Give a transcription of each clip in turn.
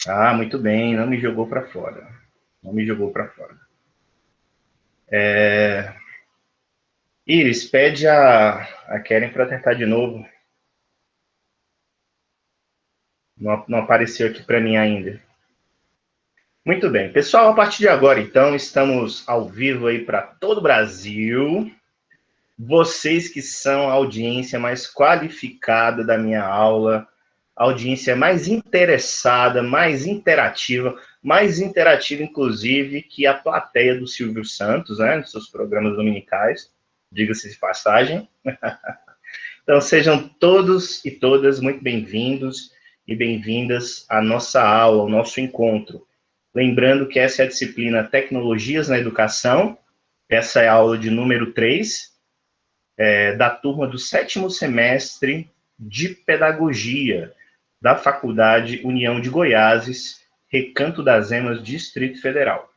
Ah, muito bem, não me jogou para fora. Não me jogou para fora. Iris, pede a Keren para tentar de novo. Não apareceu aqui para mim ainda. Muito bem. Pessoal, a partir de agora, então, estamos ao vivo aí para todo o Brasil. Vocês que são a audiência mais qualificada da minha aula, a audiência mais interessada, mais interativa, inclusive, que a plateia do Silvio Santos, né, nos seus programas dominicais, diga-se de passagem. Então, sejam todos e todas muito bem-vindos e bem-vindas à nossa aula, ao nosso encontro. Lembrando que essa é a disciplina Tecnologias na Educação, essa é a aula de número 3, da turma do 7º semestre de Pedagogia, da Faculdade União de Goiáses, Recanto das Emas, Distrito Federal.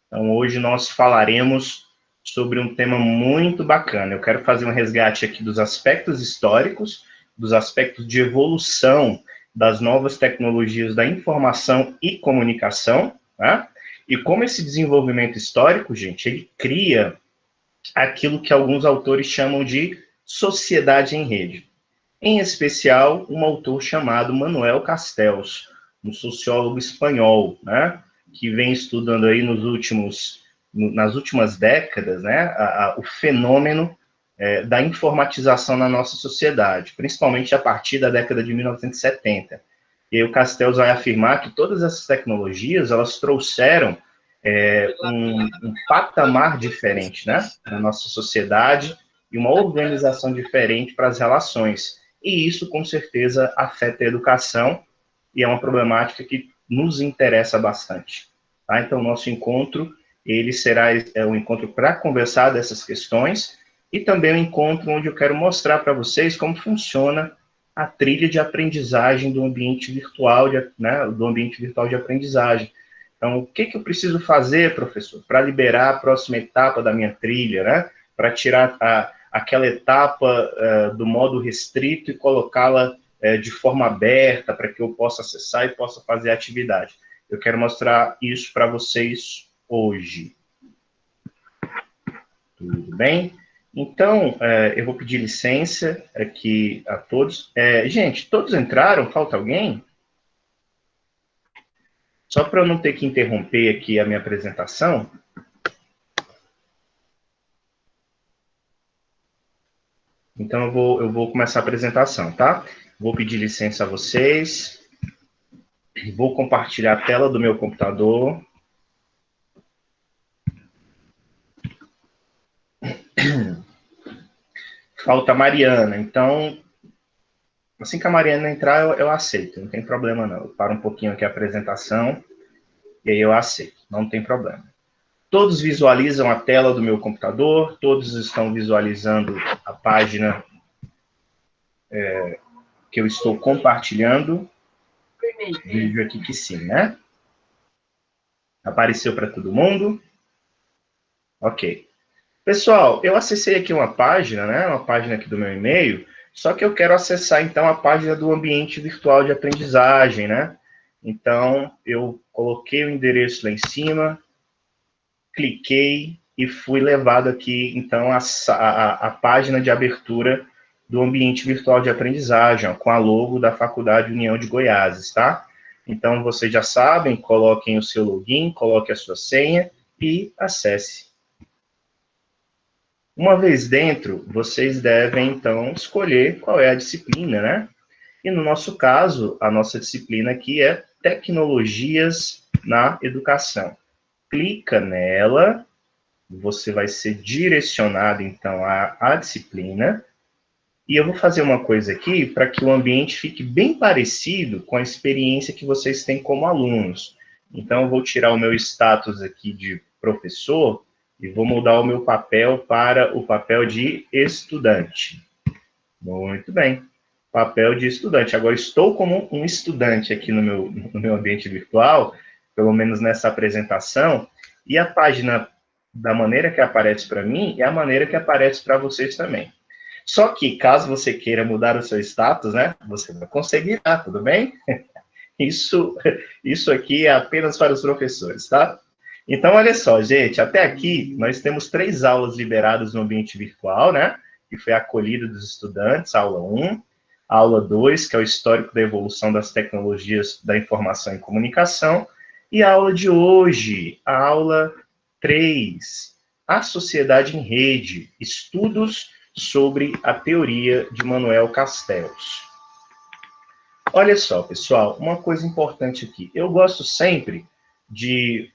Então, hoje nós falaremos sobre um tema muito bacana. Eu quero fazer um resgate aqui dos aspectos históricos, dos aspectos de evolução das novas tecnologias da informação e comunicação, né? E como esse desenvolvimento histórico, gente, ele cria aquilo que alguns autores chamam de sociedade em rede. Em especial, um autor chamado Manuel Castells, um sociólogo espanhol, né, que vem estudando aí nas últimas décadas, né, o fenômeno da informatização na nossa sociedade, principalmente a partir da década de 1970. E aí o Castells vai afirmar que todas essas tecnologias, elas trouxeram um patamar diferente, né, na nossa sociedade e uma organização diferente para as relações. E isso, com certeza, afeta a educação e é uma problemática que nos interessa bastante. Tá? Então, nosso encontro, ele será um encontro para conversar dessas questões e também um encontro onde eu quero mostrar para vocês como funciona a trilha de aprendizagem do ambiente virtual, do ambiente virtual de aprendizagem. Então, o que eu preciso fazer, professor, para liberar a próxima etapa da minha trilha, né? Para tirar aquela etapa do modo restrito e colocá-la de forma aberta para que eu possa acessar e possa fazer a atividade. Eu quero mostrar isso para vocês hoje. Tudo bem? Então, eu vou pedir licença aqui a todos. Gente, todos entraram? Falta alguém? Só para eu não ter que interromper aqui a minha apresentação. Então, eu vou começar a apresentação, tá? Vou pedir licença a vocês. Vou compartilhar a tela do meu computador. Falta a Mariana. Então, assim que a Mariana entrar, eu aceito. Não tem problema, não. Eu paro um pouquinho aqui a apresentação e aí eu aceito. Não tem problema. Todos visualizam a tela do meu computador. Todos estão visualizando a página que eu estou compartilhando. Vejo aqui que sim, né? Apareceu para todo mundo? Ok. Pessoal, eu acessei aqui uma página, né? Uma página aqui do meu e-mail, só que eu quero acessar, então, a página do ambiente virtual de aprendizagem, né? Então, eu coloquei o endereço lá em cima, cliquei e fui levado aqui, então, a página de abertura do ambiente virtual de aprendizagem, ó, com a logo da Faculdade União de Goiáses, tá? Então, vocês já sabem, coloquem o seu login, coloquem a sua senha e acesse. Uma vez dentro, vocês devem, então, escolher qual é a disciplina, né? E no nosso caso, a nossa disciplina aqui é Tecnologias na Educação. Clica nela, você vai ser direcionado, então, à disciplina. E eu vou fazer uma coisa aqui para que o ambiente fique bem parecido com a experiência que vocês têm como alunos. Então, eu vou tirar o meu status aqui de professor e vou mudar o meu papel para o papel de estudante. Muito bem. Papel de estudante. Agora, estou como um estudante aqui no meu ambiente virtual, pelo menos nessa apresentação, e a página, da maneira que aparece para mim, é a maneira que aparece para vocês também. Só que, caso você queira mudar o seu status, né, você vai conseguir, tá? Tudo bem? Isso aqui é apenas para os professores, tá? Então, olha só, gente, até aqui nós temos 3 aulas liberadas no ambiente virtual, né? Que foi a acolhida dos estudantes, aula 1, aula 2, que é o histórico da evolução das tecnologias da informação e comunicação, e a aula de hoje, a aula 3, a sociedade em rede, estudos sobre a teoria de Manuel Castells. Olha só, pessoal, uma coisa importante aqui. Eu gosto sempre de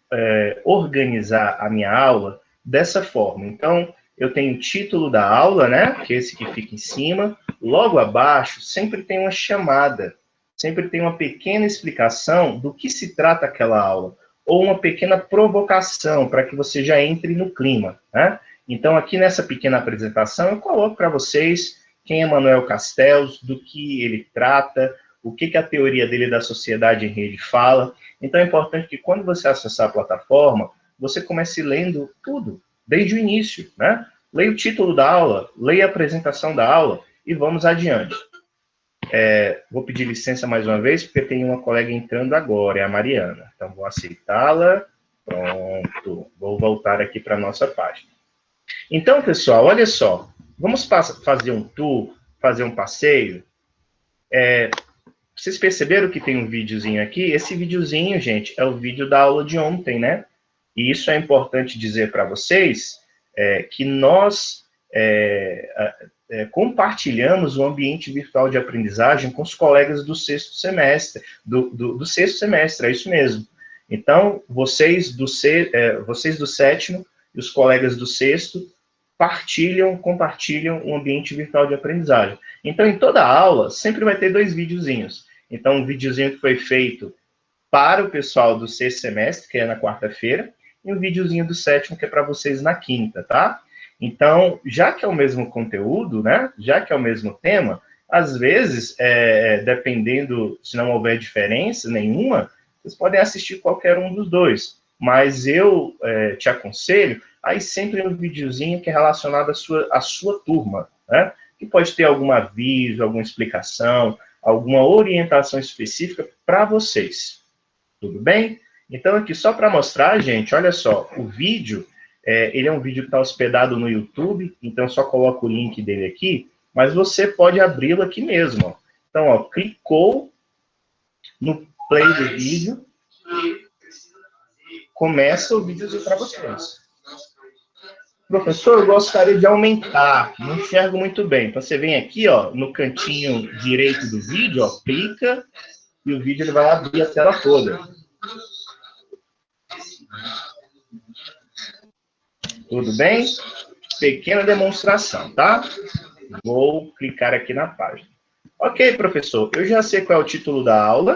organizar a minha aula dessa forma. Então, eu tenho o título da aula, né? Que é esse que fica em cima. Logo abaixo, sempre tem uma chamada. Sempre tem uma pequena explicação do que se trata aquela aula. Ou uma pequena provocação, para que você já entre no clima, né? Então, aqui nessa pequena apresentação, eu coloco para vocês quem é Manuel Castells, do que ele trata, o que a teoria dele da sociedade em rede fala. Então, é importante que quando você acessar a plataforma, você comece lendo tudo, desde o início, né? Leia o título da aula, leia a apresentação da aula e vamos adiante. Vou pedir licença mais uma vez, porque tem uma colega entrando agora, é a Mariana. Então, vou aceitá-la. Pronto. Vou voltar aqui para a nossa página. Então, pessoal, olha só. Vamos fazer um tour, fazer um passeio. Vocês perceberam que tem um videozinho aqui? Esse videozinho, gente, é o vídeo da aula de ontem, né? E isso é importante dizer para vocês, que nós compartilhamos o ambiente virtual de aprendizagem com os colegas do sexto semestre, do sexto semestre, é isso mesmo. Então, vocês do sétimo e os colegas do sexto compartilham o ambiente virtual de aprendizagem. Então, em toda aula, sempre vai ter 2 videozinhos. Então, um videozinho que foi feito para o pessoal do sexto semestre, que é na quarta-feira, e um videozinho do sétimo, que é para vocês na quinta, tá? Então, já que é o mesmo conteúdo, né? Já que é o mesmo tema, às vezes, dependendo, se não houver diferença nenhuma, vocês podem assistir qualquer um dos 2. Mas eu te aconselho aí sempre um videozinho que é relacionado à sua turma, né? Que pode ter algum aviso, alguma explicação, alguma orientação específica para vocês. Tudo bem? Então, aqui só para mostrar, gente, olha só, o vídeo, ele é um vídeo que está hospedado no YouTube, então só coloco o link dele aqui, mas você pode abri-lo aqui mesmo. Ó. Então, ó, clicou no play do vídeo, começa o videozinho para vocês. Professor, eu gostaria de aumentar, não enxergo muito bem. Então, você vem aqui, ó, no cantinho direito do vídeo, ó, clica, e o vídeo ele vai abrir a tela toda. Tudo bem? Pequena demonstração, tá? Vou clicar aqui na página. Ok, professor, eu já sei qual é o título da aula,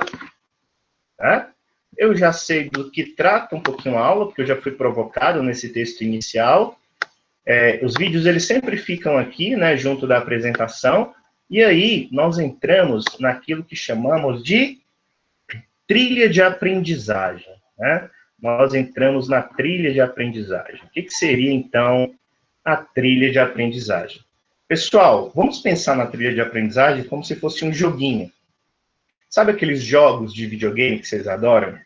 tá? Eu já sei do que trata um pouquinho a aula, porque eu já fui provocado nesse texto inicial. Os vídeos, eles sempre ficam aqui, né, junto da apresentação, e aí nós entramos naquilo que chamamos de trilha de aprendizagem, né? Nós entramos na trilha de aprendizagem. O que seria, então, a trilha de aprendizagem? Pessoal, vamos pensar na trilha de aprendizagem como se fosse um joguinho. Sabe aqueles jogos de videogame que vocês adoram?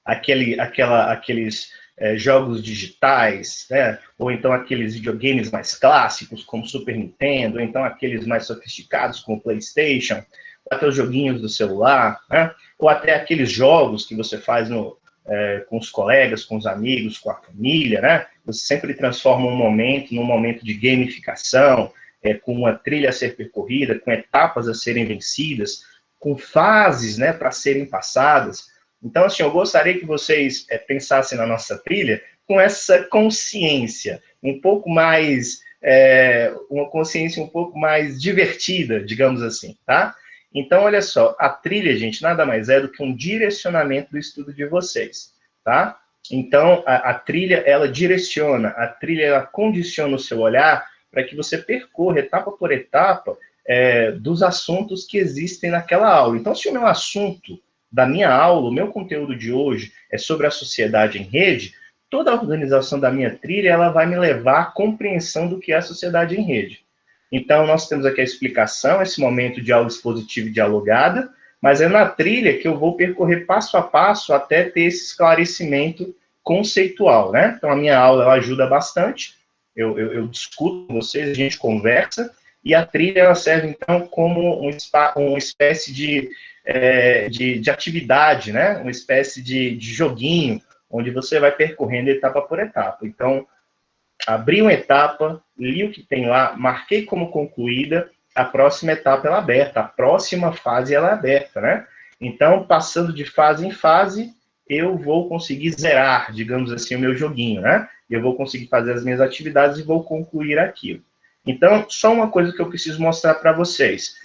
Aqueles jogos digitais, né? Ou então aqueles videogames mais clássicos, como Super Nintendo, ou então aqueles mais sofisticados, como PlayStation, ou até os joguinhos do celular, né? Ou até aqueles jogos que você faz com os colegas, com os amigos, com a família, né? Você sempre transforma um momento num momento de gamificação, com uma trilha a ser percorrida, com etapas a serem vencidas, com fases, né, para serem passadas. Então, assim, eu gostaria que vocês pensassem na nossa trilha com essa consciência, um pouco mais, uma consciência um pouco mais divertida, digamos assim, tá? Então, olha só, a trilha, gente, nada mais é do que um direcionamento do estudo de vocês, tá? Então, a trilha, ela direciona, a trilha, ela condiciona o seu olhar para que você percorra etapa por etapa dos assuntos que existem naquela aula. Então, se o meu assunto da minha aula, o meu conteúdo de hoje é sobre a sociedade em rede, toda a organização da minha trilha, ela vai me levar à compreensão do que é a sociedade em rede. Então, nós temos aqui a explicação, esse momento de aula expositiva e dialogada, mas é na trilha que eu vou percorrer passo a passo até ter esse esclarecimento conceitual, né? Então, a minha aula ela ajuda bastante, eu discuto com vocês, a gente conversa, e a trilha ela serve, então, como uma espécie de atividade, né? Uma espécie de joguinho, onde você vai percorrendo etapa por etapa. Então, abri uma etapa, li o que tem lá, marquei como concluída, a próxima etapa ela é aberta, a próxima fase ela é aberta, né? Então, passando de fase em fase, eu vou conseguir zerar, digamos assim, o meu joguinho, né? Eu vou conseguir fazer as minhas atividades e vou concluir aquilo. Então, só uma coisa que eu preciso mostrar para vocês.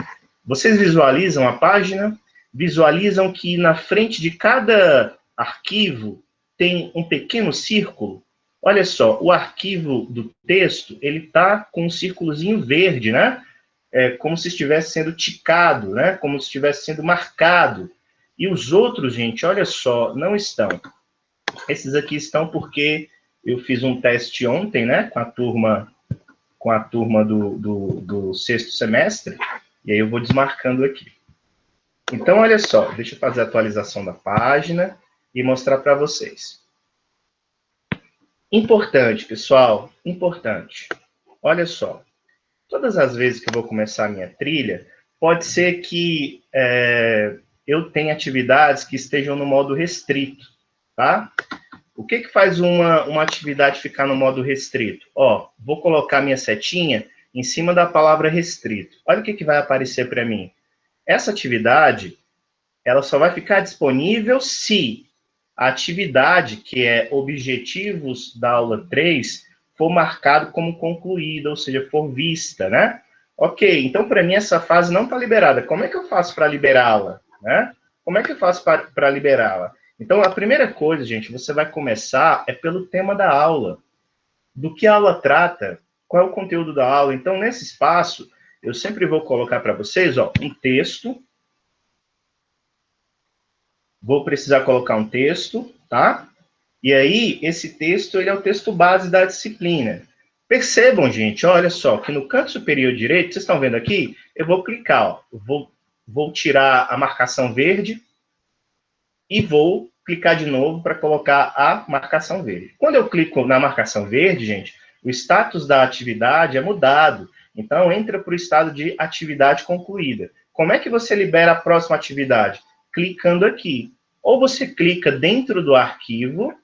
Vocês visualizam a página, visualizam que na frente de cada arquivo tem um pequeno círculo. Olha só, o arquivo do texto, ele está com um círculozinho verde, né? Como se estivesse sendo ticado, né? Como se estivesse sendo marcado. E os outros, gente, olha só, não estão. Esses aqui estão porque eu fiz um teste ontem, né? Com a turma do sexto semestre, e aí eu vou desmarcando aqui. Então, olha só, deixa eu fazer a atualização da página e mostrar para vocês. Importante, pessoal, importante. Olha só, todas as vezes que eu vou começar a minha trilha, pode ser que eu tenha atividades que estejam no modo restrito, tá? O que faz uma atividade ficar no modo restrito? Ó, vou colocar minha setinha em cima da palavra restrito. Olha o que vai aparecer para mim. Essa atividade, ela só vai ficar disponível se a atividade, que é objetivos da aula 3, for marcado como concluída, ou seja, for vista, né? Ok, então para mim essa fase não está liberada. Como é que eu faço para liberá-la? Né? Como é que eu faço para liberá-la? Então, a primeira coisa, gente, você vai começar pelo tema da aula. Do que a aula trata, qual é o conteúdo da aula. Então, nesse espaço, eu sempre vou colocar para vocês, ó, um texto. Vou precisar colocar um texto, tá? E aí, esse texto, ele é o texto base da disciplina. Percebam, gente, olha só, que no canto superior direito, vocês estão vendo aqui? Eu vou clicar, ó, vou tirar a marcação verde e vou clicar de novo para colocar a marcação verde. Quando eu clico na marcação verde, gente, o status da atividade é mudado. Então, entra para o estado de atividade concluída. Como é que você libera a próxima atividade? Clicando aqui. Ou você clica dentro do arquivo,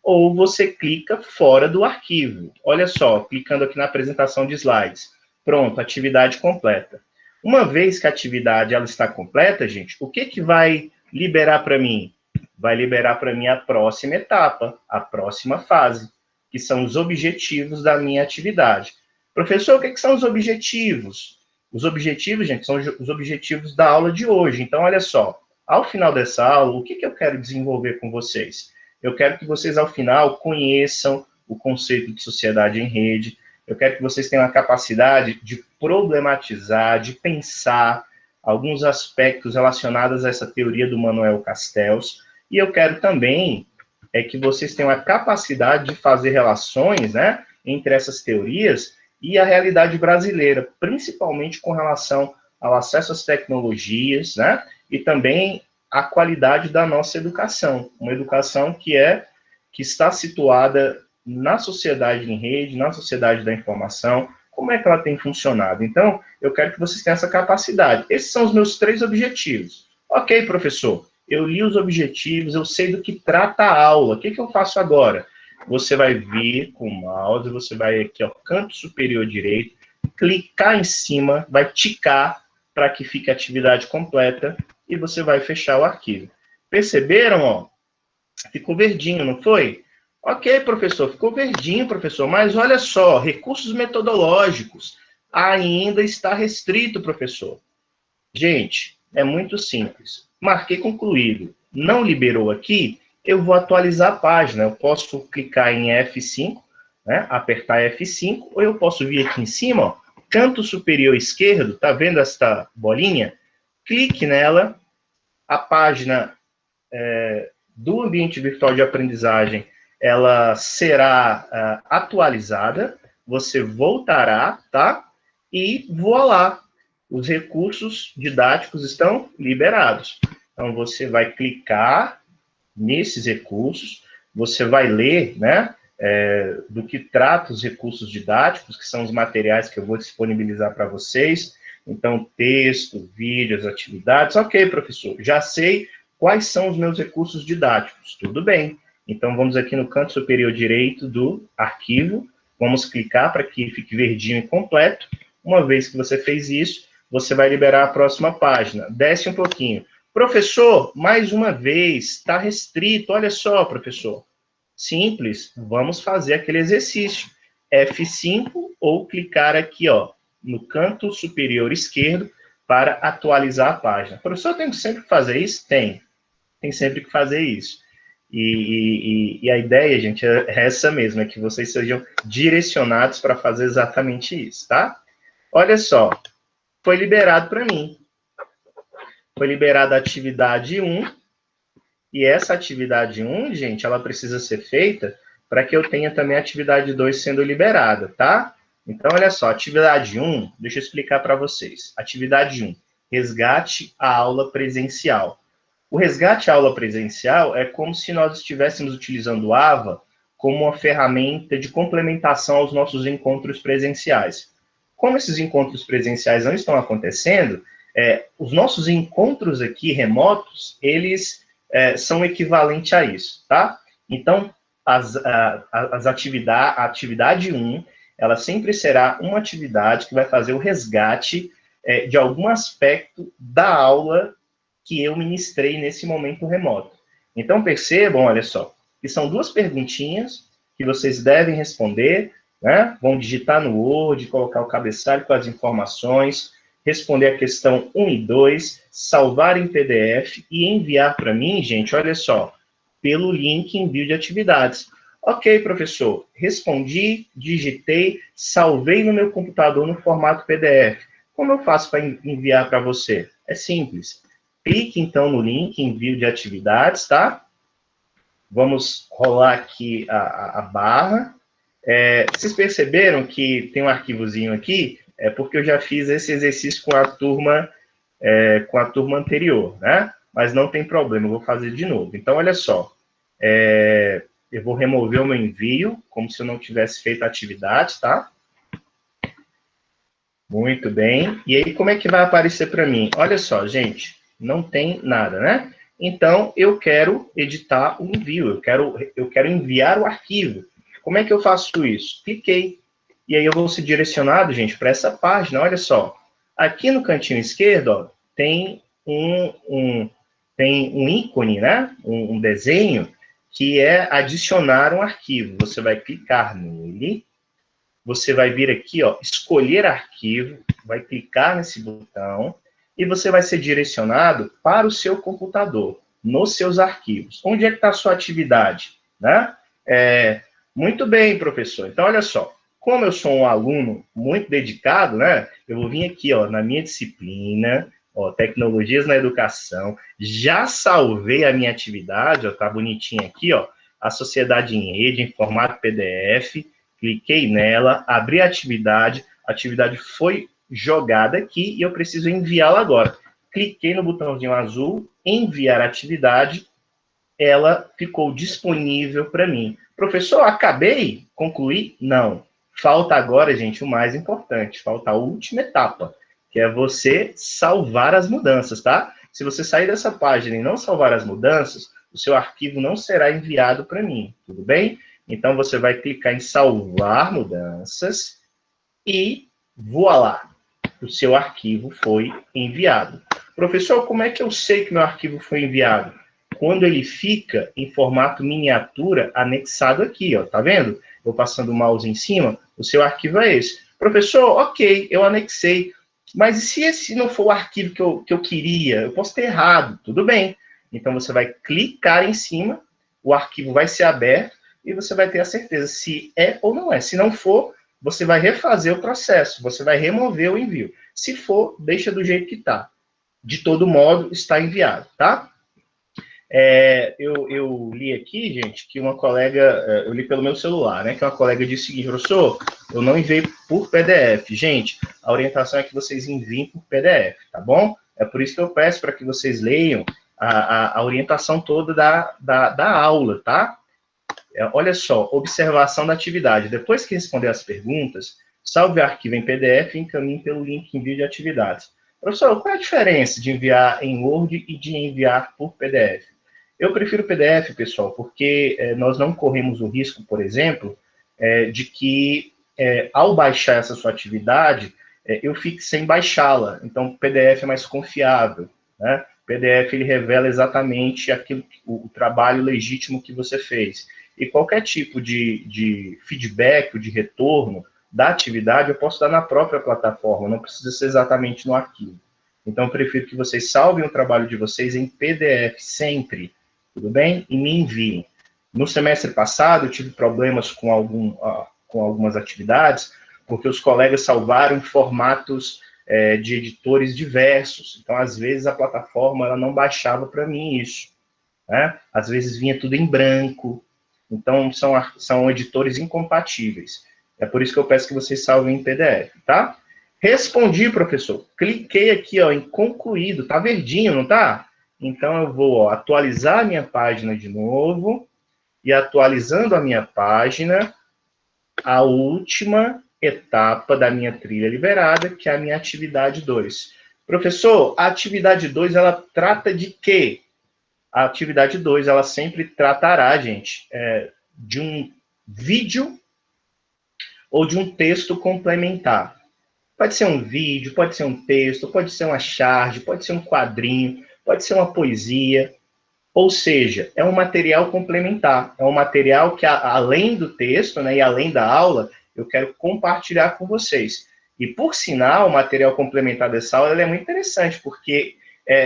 ou você clica fora do arquivo. Olha só, clicando aqui na apresentação de slides. Pronto, atividade completa. Uma vez que a atividade ela está completa, gente, o que vai liberar para mim? Vai liberar para mim a próxima etapa, a próxima fase, que são os objetivos da minha atividade. Professor, o que são os objetivos? Os objetivos, gente, são os objetivos da aula de hoje. Então, olha só, ao final dessa aula, o que eu quero desenvolver com vocês? Eu quero que vocês, ao final, conheçam o conceito de sociedade em rede. Eu quero que vocês tenham a capacidade de problematizar, de pensar alguns aspectos relacionados a essa teoria do Manuel Castells. E eu quero também que vocês tenham a capacidade de fazer relações, né, entre essas teorias e a realidade brasileira, principalmente com relação ao acesso às tecnologias, né, e também a qualidade da nossa educação, uma educação que está situada na sociedade em rede, na sociedade da informação, como é que ela tem funcionado. Então, eu quero que vocês tenham essa capacidade. Esses são os meus 3 objetivos. Ok, professor, eu li os objetivos, eu sei do que trata a aula, o que eu faço agora? Você vai vir com o mouse, você vai aqui ao canto superior direito, clicar em cima, vai ticar para que fique a atividade completa, e você vai fechar o arquivo. Perceberam, ó? Ficou verdinho, não foi? Ok, professor, ficou verdinho, professor, mas olha só, recursos metodológicos ainda está restrito, professor. Gente, é muito simples. Marquei concluído. Não liberou aqui, eu vou atualizar a página. Eu posso clicar em F5, né, apertar F5, ou eu posso vir aqui em cima, ó, canto superior esquerdo, tá vendo esta bolinha? Clique nela, a página do ambiente virtual de aprendizagem, ela será atualizada, você voltará, tá? E voilá, os recursos didáticos estão liberados. Então, você vai clicar nesses recursos, você vai ler, né, do que trata os recursos didáticos, que são os materiais que eu vou disponibilizar para vocês. Então, texto, vídeos, atividades. Ok, professor, já sei quais são os meus recursos didáticos. Tudo bem. Então, vamos aqui no canto superior direito do arquivo, vamos clicar para que fique verdinho e completo. Uma vez que você fez isso, você vai liberar a próxima página. Desce um pouquinho. Professor, mais uma vez, está restrito. Olha só, professor. Simples, vamos fazer aquele exercício. F5 ou clicar aqui, ó, no canto superior esquerdo para atualizar a página. Professor, tem que sempre fazer isso? Tem sempre que fazer isso. E a ideia, gente, é essa mesmo, é que vocês sejam direcionados para fazer exatamente isso, tá? Olha só, foi liberado para mim. Foi liberada a atividade 1, e essa atividade 1, gente, ela precisa ser feita para que eu tenha também a atividade 2 sendo liberada, tá? Então, olha só, atividade 1, deixa eu explicar para vocês. Atividade 1, resgate a aula presencial. O resgate à aula presencial é como se nós estivéssemos utilizando o AVA como uma ferramenta de complementação aos nossos encontros presenciais. Como esses encontros presenciais não estão acontecendo, os nossos encontros aqui remotos, eles são equivalentes a isso, tá? Então, a atividade 1, ela sempre será uma atividade que vai fazer o resgate de algum aspecto da aula que eu ministrei nesse momento remoto. Então, percebam, olha só, que são duas perguntinhas que vocês devem responder, né? Vão digitar no Word, colocar o cabeçalho com as informações, responder a questão 1 e 2, salvar em PDF e enviar para mim, gente, olha só, pelo link envio de atividades. Ok, professor, respondi, digitei, salvei no meu computador no formato PDF. Como eu faço para enviar para você? É simples. Clique, então, no link envio de atividades, tá? Vamos rolar aqui a barra. Vocês perceberam que tem um arquivozinho aqui? É porque eu já fiz esse exercício com a turma anterior, né? Mas não tem problema, eu vou fazer de novo. Então, olha só. Eu vou remover o meu envio, como se eu não tivesse feito a atividade, tá? Muito bem. E aí, como é que vai aparecer para mim? Olha só, gente, não tem nada, né? Então, eu quero editar o envio, eu quero enviar o arquivo. Como é que eu faço isso? Cliquei. E aí eu vou ser direcionado, gente, para essa página. Olha só. Aqui no cantinho esquerdo, ó, tem tem um ícone, né? Um desenho, que é adicionar um arquivo. Você vai clicar nele. Você vai vir aqui, ó, escolher arquivo, vai clicar nesse botão e você vai ser direcionado para o seu computador, nos seus arquivos. Onde é que está a sua atividade? Né? Muito bem, professor. Então, olha só, como eu sou um aluno muito dedicado, né? Eu vou vir aqui, ó, na minha disciplina, ó, Tecnologias na Educação, já salvei a minha atividade, ó, tá bonitinha aqui, ó, a Sociedade em Rede, em formato PDF, cliquei nela, abri a atividade foi jogada aqui e eu preciso enviá-la agora. Cliquei no botãozinho azul, enviar atividade, ela ficou disponível para mim. Professor, acabei? Concluí? Não. Falta agora, gente, o mais importante, falta a última etapa, que é você salvar as mudanças, tá? Se você sair dessa página e não salvar as mudanças, o seu arquivo não será enviado para mim, tudo bem? Então, você vai clicar em salvar mudanças e voilá, o seu arquivo foi enviado. Professor, como é que eu sei que meu arquivo foi enviado? Quando ele fica em formato miniatura anexado aqui, ó, tá vendo? Eu passando o mouse em cima, o seu arquivo é esse. Professor, ok, eu anexei, mas e se esse não for o arquivo que eu queria? Eu posso ter errado, tudo bem. Então, você vai clicar em cima, o arquivo vai ser aberto, e você vai ter a certeza se é ou não é. Se não for, você vai refazer o processo, você vai remover o envio. Se for, deixa do jeito que está. De todo modo, está enviado, tá? Eu li aqui, gente, que uma colega, eu li pelo meu celular, né, que uma colega disse o seguinte: professor, eu não enviei por PDF. Gente, a orientação é que vocês enviem por PDF, tá bom? É por isso que eu peço para que vocês leiam a orientação toda da aula, tá? Olha só, observação da atividade. Depois que responder as perguntas, salve o arquivo em PDF e encaminhe pelo link envio de atividades. Professor, qual é a diferença de enviar em Word e de enviar por PDF? Eu prefiro PDF, pessoal, porque nós não corremos o risco, por exemplo, de que ao baixar essa sua atividade, eu fique sem baixá-la. Então, o PDF é mais confiável, né? O PDF ele revela exatamente aquilo, o trabalho legítimo que você fez. E qualquer tipo de feedback ou de retorno da atividade eu posso dar na própria plataforma, não precisa ser exatamente no arquivo. Então, eu prefiro que vocês salvem o trabalho de vocês em PDF sempre, tudo bem? E me enviem. No semestre passado, eu tive problemas com algumas atividades, porque os colegas salvaram em formatos de editores diversos. Então, às vezes, a plataforma ela não baixava para mim isso, né? Às vezes vinha tudo em branco. Então, são editores incompatíveis. É por isso que eu peço que vocês salvem em PDF, tá? Respondi, professor. Cliquei aqui, ó, em concluído. Tá verdinho, não tá? Então, eu vou, ó, atualizar a minha página de novo. E atualizando a minha página, a última etapa da minha trilha liberada, que é a minha atividade 2. Professor, a atividade 2, ela trata de quê? A atividade 2, ela sempre tratará, gente, de um vídeo ou de um texto complementar. Pode ser um vídeo, pode ser um texto, pode ser uma charge, pode ser um quadrinho, pode ser uma poesia. Ou seja, é um material complementar, é um material que, além do texto, né, e além da aula, eu quero compartilhar com vocês. E, por sinal, o material complementar dessa aula é muito interessante, porque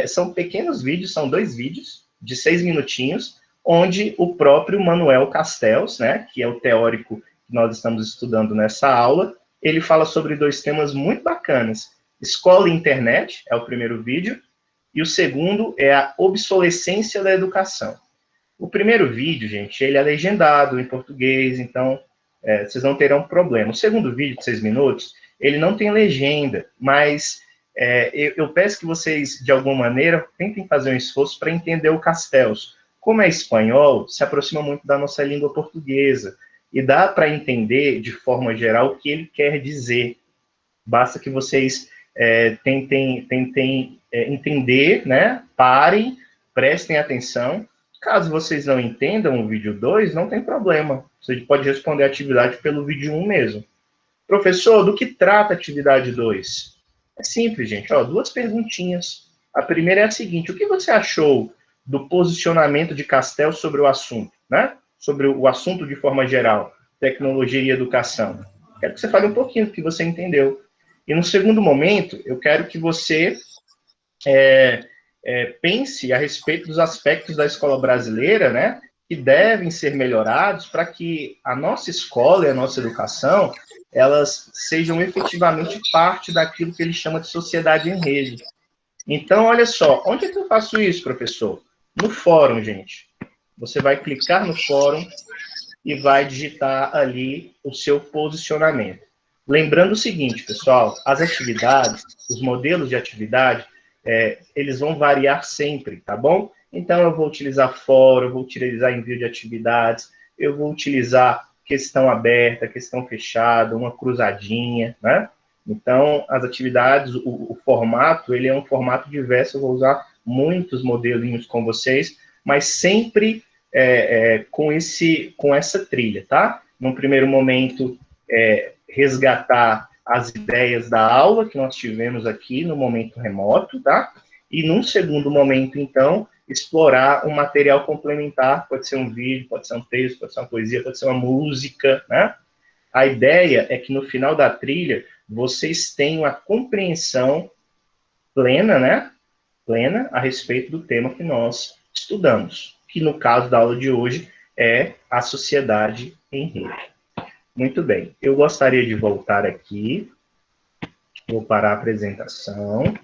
são pequenos vídeos, são 2 vídeos de 6 minutinhos, onde o próprio Manuel Castells, né, que é o teórico que nós estamos estudando nessa aula, ele fala sobre 2 temas muito bacanas. Escola e internet, é o primeiro vídeo, e o segundo é a obsolescência da educação. O primeiro vídeo, gente, ele é legendado em português, então vocês não terão problema. O segundo vídeo, de 6 minutos, ele não tem legenda, mas eu peço que vocês, de alguma maneira, tentem fazer um esforço para entender o Castells. Como é espanhol, se aproxima muito da nossa língua portuguesa, e dá para entender, de forma geral, o que ele quer dizer. Basta que vocês tentem entender, né? Parem, prestem atenção. Caso vocês não entendam o vídeo 2, não tem problema. Você pode responder a atividade pelo vídeo 1 mesmo. Professor, do que trata a atividade 2? É simples, gente. Ó, 2 perguntinhas. A primeira é a seguinte: o que você achou do posicionamento de Castells sobre o assunto, né? Sobre o assunto de forma geral, tecnologia e educação. Quero que você fale um pouquinho do que você entendeu. E no segundo momento, eu quero que você pense a respeito dos aspectos da escola brasileira, né, que devem ser melhorados para que a nossa escola e a nossa educação, elas sejam efetivamente parte daquilo que ele chama de sociedade em rede. Então, olha só, onde é que eu faço isso, professor? No fórum, gente. Você vai clicar no fórum e vai digitar ali o seu posicionamento. Lembrando o seguinte, pessoal, as atividades, os modelos de atividade, eles vão variar sempre, tá bom? Então, eu vou utilizar fórum, eu vou utilizar envio de atividades, eu vou utilizar questão aberta, questão fechada, uma cruzadinha, né? Então, as atividades, o formato, ele é um formato diverso, eu vou usar muitos modelinhos com vocês, mas sempre com essa trilha, tá? Num primeiro momento, resgatar as ideias da aula que nós tivemos aqui no momento remoto, tá? E num segundo momento, então, explorar um material complementar, pode ser um vídeo, pode ser um texto, pode ser uma poesia, pode ser uma música, né? A ideia é que no final da trilha, vocês tenham a compreensão plena, né? Plena a respeito do tema que nós estudamos, que no caso da aula de hoje é a sociedade em rede. Muito bem, eu gostaria de voltar aqui, vou parar a apresentação,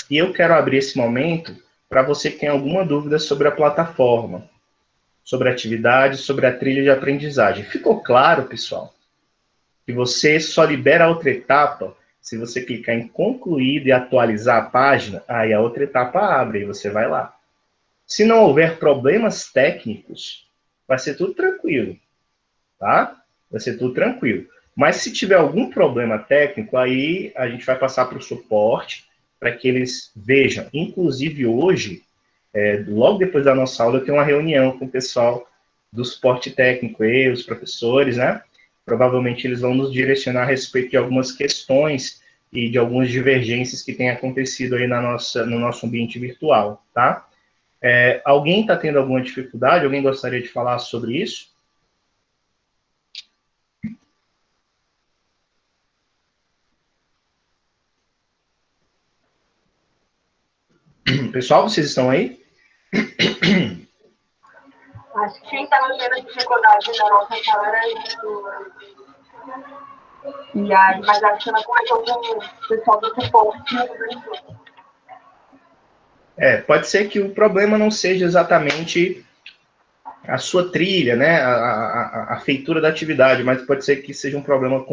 e eu quero abrir esse momento para você que tem alguma dúvida sobre a plataforma, sobre a atividade, sobre a trilha de aprendizagem. Ficou claro, pessoal, que você só libera a outra etapa se você clicar em concluído e atualizar a página, aí a outra etapa abre e você vai lá. Se não houver problemas técnicos, vai ser tudo tranquilo, tá? Vai ser tudo tranquilo. Mas se tiver algum problema técnico, aí a gente vai passar para o suporte, para que eles vejam. Inclusive hoje, logo depois da nossa aula, eu tenho uma reunião com o pessoal do suporte técnico, os professores, né? Provavelmente eles vão nos direcionar a respeito de algumas questões e de algumas divergências que têm acontecido aí no nosso ambiente virtual, tá? Alguém está tendo alguma dificuldade? Alguém gostaria de falar sobre isso? Pessoal, vocês estão aí? Acho que quem estava tendo dificuldade na nossa sala era isso. E aí, mas acho que ela conversou com o pessoal do suporte. Pode ser que o problema não seja exatamente a sua trilha, né, a feitura da atividade, mas pode ser que seja um problema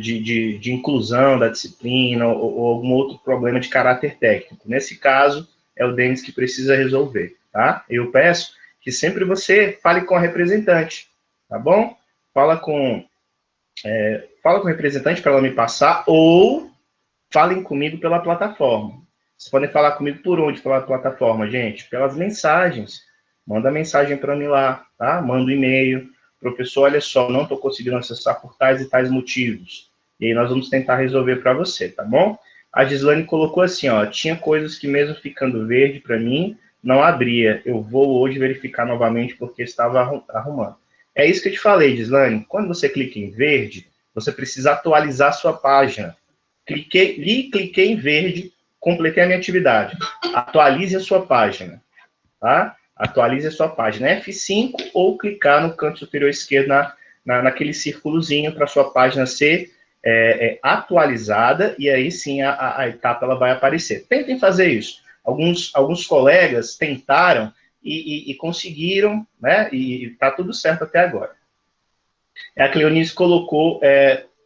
de inclusão da disciplina ou algum outro problema de caráter técnico. Nesse caso, é o Denis que precisa resolver, tá? Eu peço que sempre você fale com a representante, tá bom? Fala com o representante para ela me passar, ou falem comigo pela plataforma. Vocês podem falar comigo por onde pela plataforma, gente? Pelas mensagens. Manda mensagem para mim lá, tá? Manda um e-mail. Professor, olha só, não estou conseguindo acessar por tais e tais motivos. E aí nós vamos tentar resolver para você, tá bom? A Gislane colocou assim, ó, tinha coisas que mesmo ficando verde para mim, não abria. Eu vou hoje verificar novamente porque estava arrumando. É isso que eu te falei, Gislane. Quando você clica em verde, você precisa atualizar a sua página. Cliquei em verde, completei a minha atividade. Atualize a sua página, tá? Atualize a sua página. F5 ou clicar no canto superior esquerdo naquele círculozinho para a sua página ser atualizada e aí sim a etapa ela vai aparecer. Tentem fazer isso. Alguns colegas tentaram e conseguiram, né? E está tudo certo até agora. A Cleonice colocou,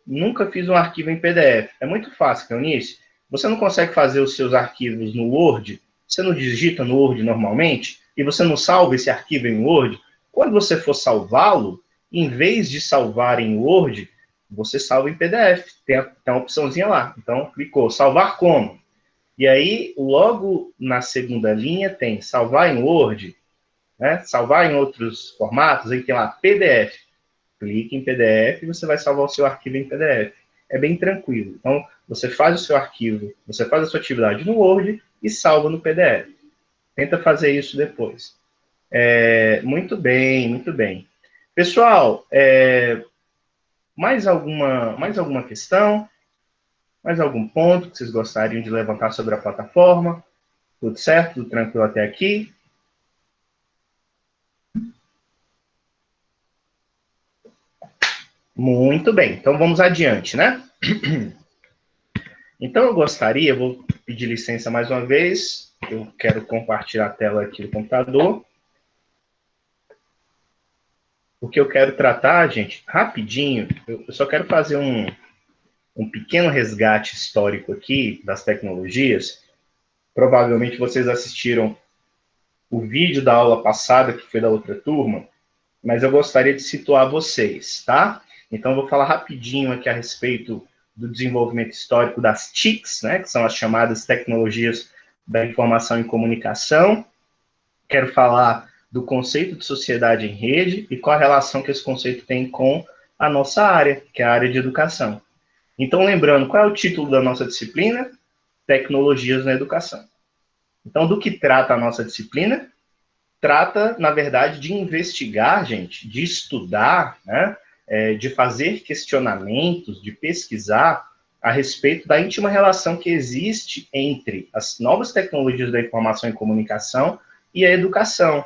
nunca fiz um arquivo em PDF. É muito fácil, Cleonice. Você não consegue fazer os seus arquivos no Word? Você não digita no Word normalmente? E você não salva esse arquivo em Word? Quando você for salvá-lo, em vez de salvar em Word, você salva em PDF. Tem uma opçãozinha lá. Então, clicou, salvar como? E aí, logo na segunda linha, tem salvar em Word, né? Salvar em outros formatos, aí tem lá PDF. Clique em PDF e você vai salvar o seu arquivo em PDF. É bem tranquilo. Então, você faz o seu arquivo, você faz a sua atividade no Word e salva no PDF. Tenta fazer isso depois. Muito bem, muito bem. Pessoal, mais alguma questão? Mais algum ponto que vocês gostariam de levantar sobre a plataforma? Tudo certo? Tudo tranquilo até aqui? Muito bem. Então, vamos adiante, né? Então, eu vou pedir licença mais uma vez, eu quero compartilhar a tela aqui do computador. O que eu quero tratar, gente, rapidinho, eu só quero fazer um pequeno resgate histórico aqui das tecnologias. Provavelmente vocês assistiram o vídeo da aula passada, que foi da outra turma, mas eu gostaria de situar vocês, tá? Então, eu vou falar rapidinho aqui a respeito do desenvolvimento histórico das TICs, né, que são as chamadas tecnologias da informação e comunicação. Quero falar do conceito de sociedade em rede e qual a relação que esse conceito tem com a nossa área, que é a área de educação. Então, lembrando, qual é o título da nossa disciplina? Tecnologias na educação. Então, do que trata a nossa disciplina? Trata, na verdade, de investigar, gente, de estudar, né, de fazer questionamentos, de pesquisar a respeito da íntima relação que existe entre as novas tecnologias da informação e comunicação e a educação.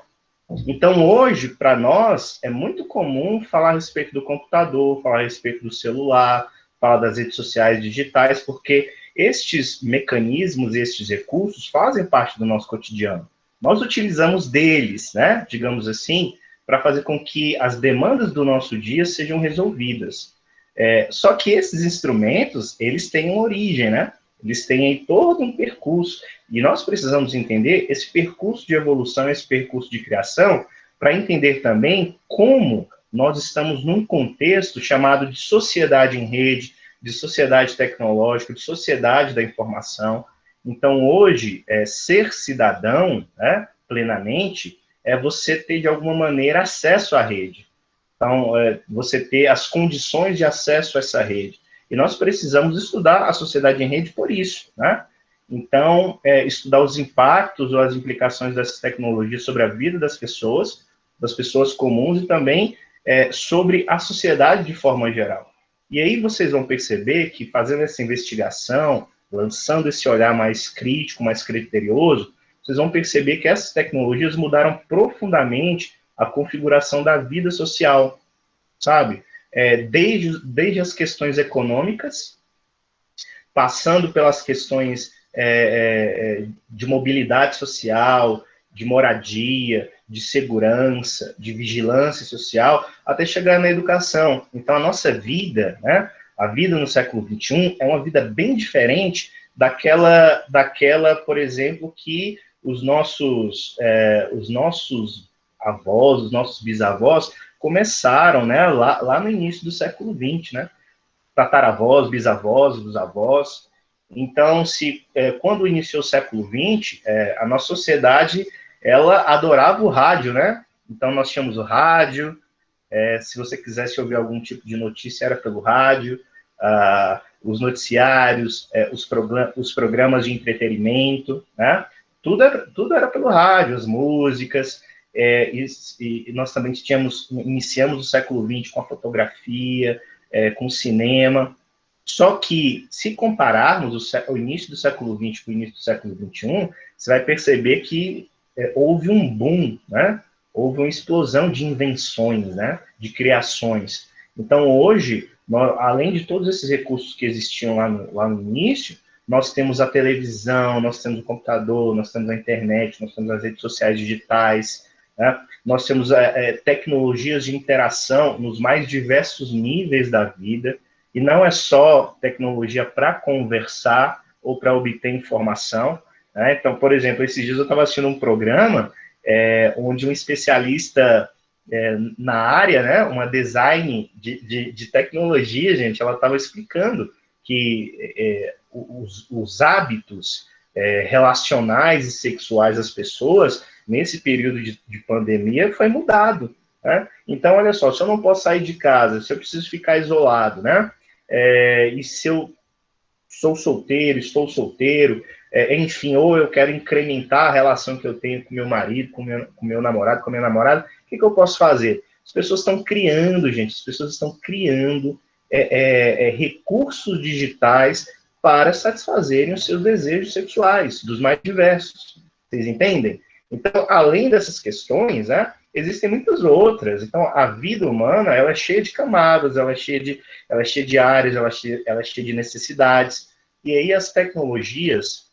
Então, hoje, para nós, é muito comum falar a respeito do computador, falar a respeito do celular, falar das redes sociais digitais, porque estes mecanismos, estes recursos fazem parte do nosso cotidiano. Nós utilizamos deles, né, digamos assim, para fazer com que as demandas do nosso dia sejam resolvidas. Só que esses instrumentos, eles têm uma origem, né? Eles têm aí todo um percurso, e nós precisamos entender esse percurso de evolução, esse percurso de criação, para entender também como nós estamos num contexto chamado de sociedade em rede, de sociedade tecnológica, de sociedade da informação. Então, hoje, ser cidadão, né, plenamente, é você ter, de alguma maneira, acesso à rede. Então, você ter as condições de acesso a essa rede. E nós precisamos estudar a sociedade em rede por isso, né? Então, estudar os impactos ou as implicações dessas tecnologias sobre a vida das pessoas comuns, e também sobre a sociedade de forma geral. E aí vocês vão perceber que, fazendo essa investigação, lançando esse olhar mais crítico, mais criterioso, vocês vão perceber que essas tecnologias mudaram profundamente a configuração da vida social, sabe? Desde as questões econômicas, passando pelas questões de mobilidade social, de moradia, de segurança, de vigilância social, até chegar na educação. Então, a nossa vida, né, a vida no século XXI, é uma vida bem diferente daquela, por exemplo, que os nossos avós, os nossos bisavós, começaram, né, lá no início do século XX, né? Tataravós, bisavós, dos avós. Então, quando iniciou o século XX, a nossa sociedade, ela adorava o rádio, né? Então, nós tínhamos o rádio, se você quisesse ouvir algum tipo de notícia, era pelo rádio, os noticiários, os programas de entretenimento, né? Tudo era pelo rádio, as músicas, e nós também iniciamos o século XX com a fotografia, com o cinema. Só que, se compararmos o início do século XX com o início do século XXI, você vai perceber que houve um boom, né? Houve uma explosão de invenções, né? De criações. Então, hoje, além de todos esses recursos que existiam lá no início, nós temos a televisão, nós temos o computador, nós temos a internet, nós temos as redes sociais digitais, né? Nós temos tecnologias de interação nos mais diversos níveis da vida, e não é só tecnologia para conversar ou para obter informação, né? Então, por exemplo, esses dias eu estava assistindo um programa onde um especialista na área, né, uma design de tecnologia, gente, ela estava explicando que os hábitos relacionais e sexuais das pessoas, nesse período de pandemia, foi mudado, né? Então, olha só, se eu não posso sair de casa, se eu preciso ficar isolado, né? E se eu sou solteiro, estou solteiro, enfim, ou eu quero incrementar a relação que eu tenho com meu marido, com meu namorado, com a minha namorada, o que eu posso fazer? As pessoas estão criando, gente, as pessoas estão criando recursos digitais para satisfazerem os seus desejos sexuais, dos mais diversos. Vocês entendem? Então, além dessas questões, né, existem muitas outras. Então, a vida humana, ela é cheia de camadas, ela é cheia de áreas, ela é cheia de necessidades. E aí as tecnologias,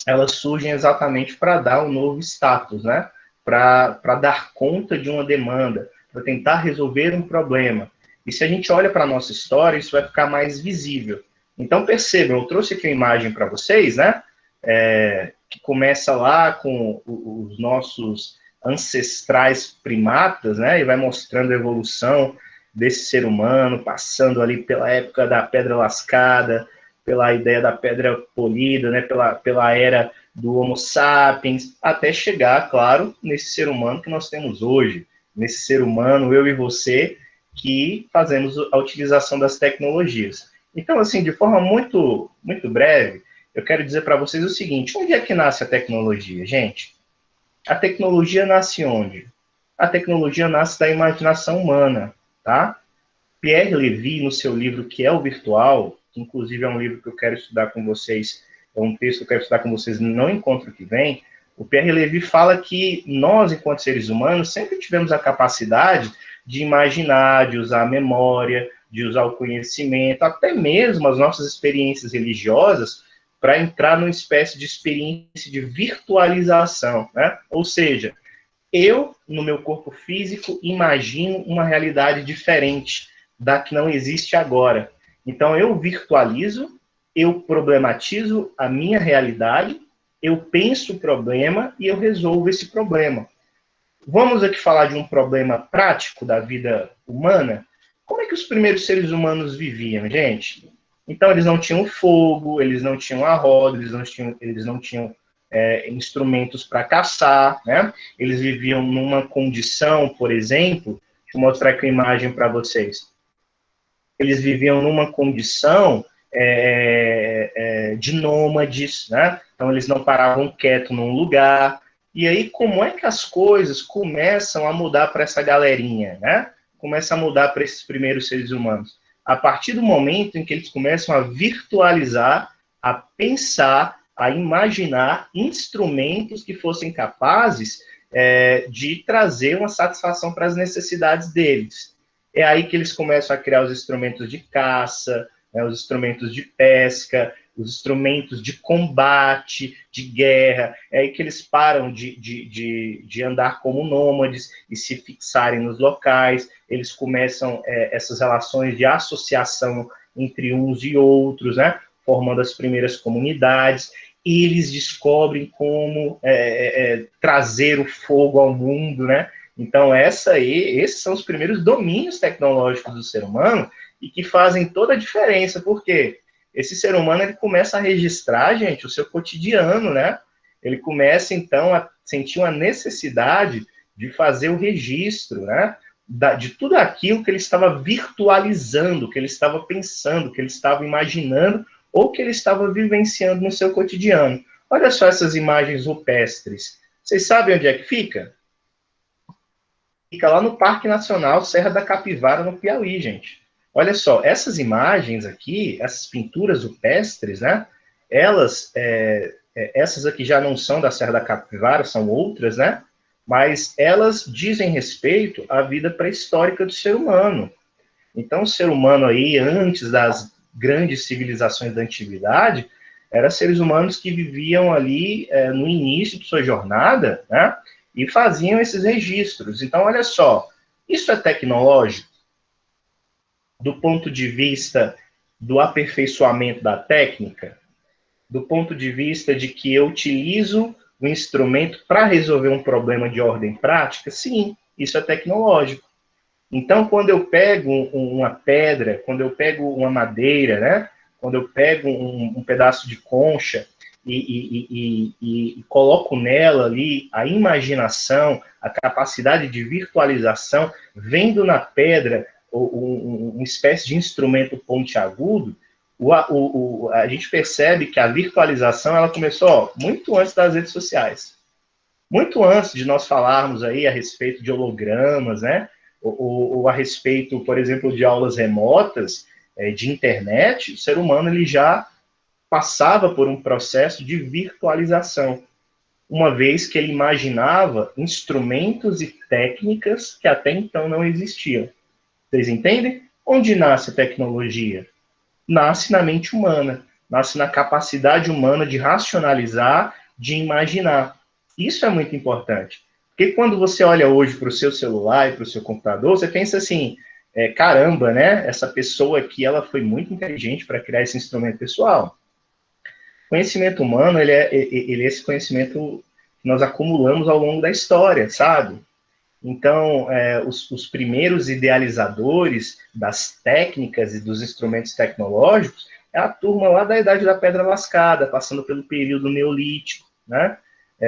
elas surgem exatamente para dar um novo status, né? Para dar conta de uma demanda, para tentar resolver um problema. E se a gente olha para a nossa história, isso vai ficar mais visível. Então, percebam, eu trouxe aqui uma imagem para vocês, né? Que começa lá com os nossos ancestrais primatas, né? E vai mostrando a evolução desse ser humano, passando ali pela época da pedra lascada, pela ideia da pedra polida, né? Pela era do Homo sapiens, até chegar, claro, nesse ser humano que nós temos hoje, nesse ser humano, eu e você, que fazemos a utilização das tecnologias. Então, assim, de forma muito, muito breve, eu quero dizer para vocês o seguinte: onde é que nasce a tecnologia, gente? A tecnologia nasce onde? A tecnologia nasce da imaginação humana, tá? Pierre Levy, no seu livro Que é o Virtual, que inclusive é um livro que eu quero estudar com vocês, é um texto que eu quero estudar com vocês no encontro que vem, o Pierre Levy fala que nós, enquanto seres humanos, sempre tivemos a capacidade de imaginar, de usar a memória, de usar o conhecimento, até mesmo as nossas experiências religiosas para entrar numa espécie de experiência de virtualização, né? Ou seja, eu, no meu corpo físico, imagino uma realidade diferente da que não existe agora. Então, eu virtualizo, eu problematizo a minha realidade, eu penso o problema e eu resolvo esse problema. Vamos aqui falar de um problema prático da vida humana? Como é que os primeiros seres humanos viviam, gente? Então, eles não tinham fogo, eles não tinham a roda, eles não tinham instrumentos para caçar, né? Eles viviam numa condição, por exemplo, deixa eu mostrar aqui a imagem para vocês. Eles viviam numa condição de nômades, né? Então, eles não paravam quieto num lugar. E aí, como é que as coisas começam a mudar para essa galerinha, né? Começa a mudar para esses primeiros seres humanos? A partir do momento em que eles começam a virtualizar, a pensar, a imaginar instrumentos que fossem capazes de trazer uma satisfação para as necessidades deles. É aí que eles começam a criar os instrumentos de caça, né, os instrumentos de pesca, os instrumentos de combate, de guerra. É aí que eles param de andar como nômades e se fixarem nos locais. Eles começam essas relações de associação entre uns e outros, né, formando as primeiras comunidades. E eles descobrem como trazer o fogo ao mundo, né? Então, esses são os primeiros domínios tecnológicos do ser humano e que fazem toda a diferença, porque esse ser humano ele começa a registrar, gente, o seu cotidiano, né? Ele começa, então, a sentir uma necessidade de fazer o registro, né? De tudo aquilo que ele estava virtualizando, que ele estava pensando, que ele estava imaginando ou que ele estava vivenciando no seu cotidiano. Olha só essas imagens rupestres. Vocês sabem onde é que fica? Fica lá no Parque Nacional Serra da Capivara, no Piauí, gente. Olha só, essas imagens aqui, essas pinturas rupestres, né? Essas aqui já não são da Serra da Capivara, são outras, né? Mas elas dizem respeito à vida pré-histórica do ser humano. Então, o ser humano aí, antes das grandes civilizações da antiguidade, eram seres humanos que viviam ali no início de sua jornada, né? E faziam esses registros. Então, olha só, isso é tecnológico do ponto de vista do aperfeiçoamento da técnica, do ponto de vista de que eu utilizo o instrumento para resolver um problema de ordem prática? Sim, isso é tecnológico. Então, quando eu pego uma pedra, quando eu pego uma madeira, né? Quando eu pego um pedaço de concha e coloco nela ali a imaginação, a capacidade de virtualização, vendo na pedra uma espécie de instrumento pontiagudo, a gente percebe que a virtualização ela começou muito antes das redes sociais. Muito antes de nós falarmos aí a respeito de hologramas, né? Ou a respeito, por exemplo, de aulas remotas, de internet, o ser humano ele já passava por um processo de virtualização, uma vez que ele imaginava instrumentos e técnicas que até então não existiam. Vocês entendem? Onde nasce a tecnologia? Nasce na mente humana, nasce na capacidade humana de racionalizar, de imaginar. Isso é muito importante. Porque quando você olha hoje para o seu celular e para o seu computador, você pensa assim, caramba, né? Essa pessoa aqui, ela foi muito inteligente para criar esse instrumento pessoal. Conhecimento humano, ele é esse conhecimento que nós acumulamos ao longo da história, sabe? Então, os primeiros idealizadores das técnicas e dos instrumentos tecnológicos é a turma lá da Idade da Pedra Lascada, passando pelo período neolítico, né?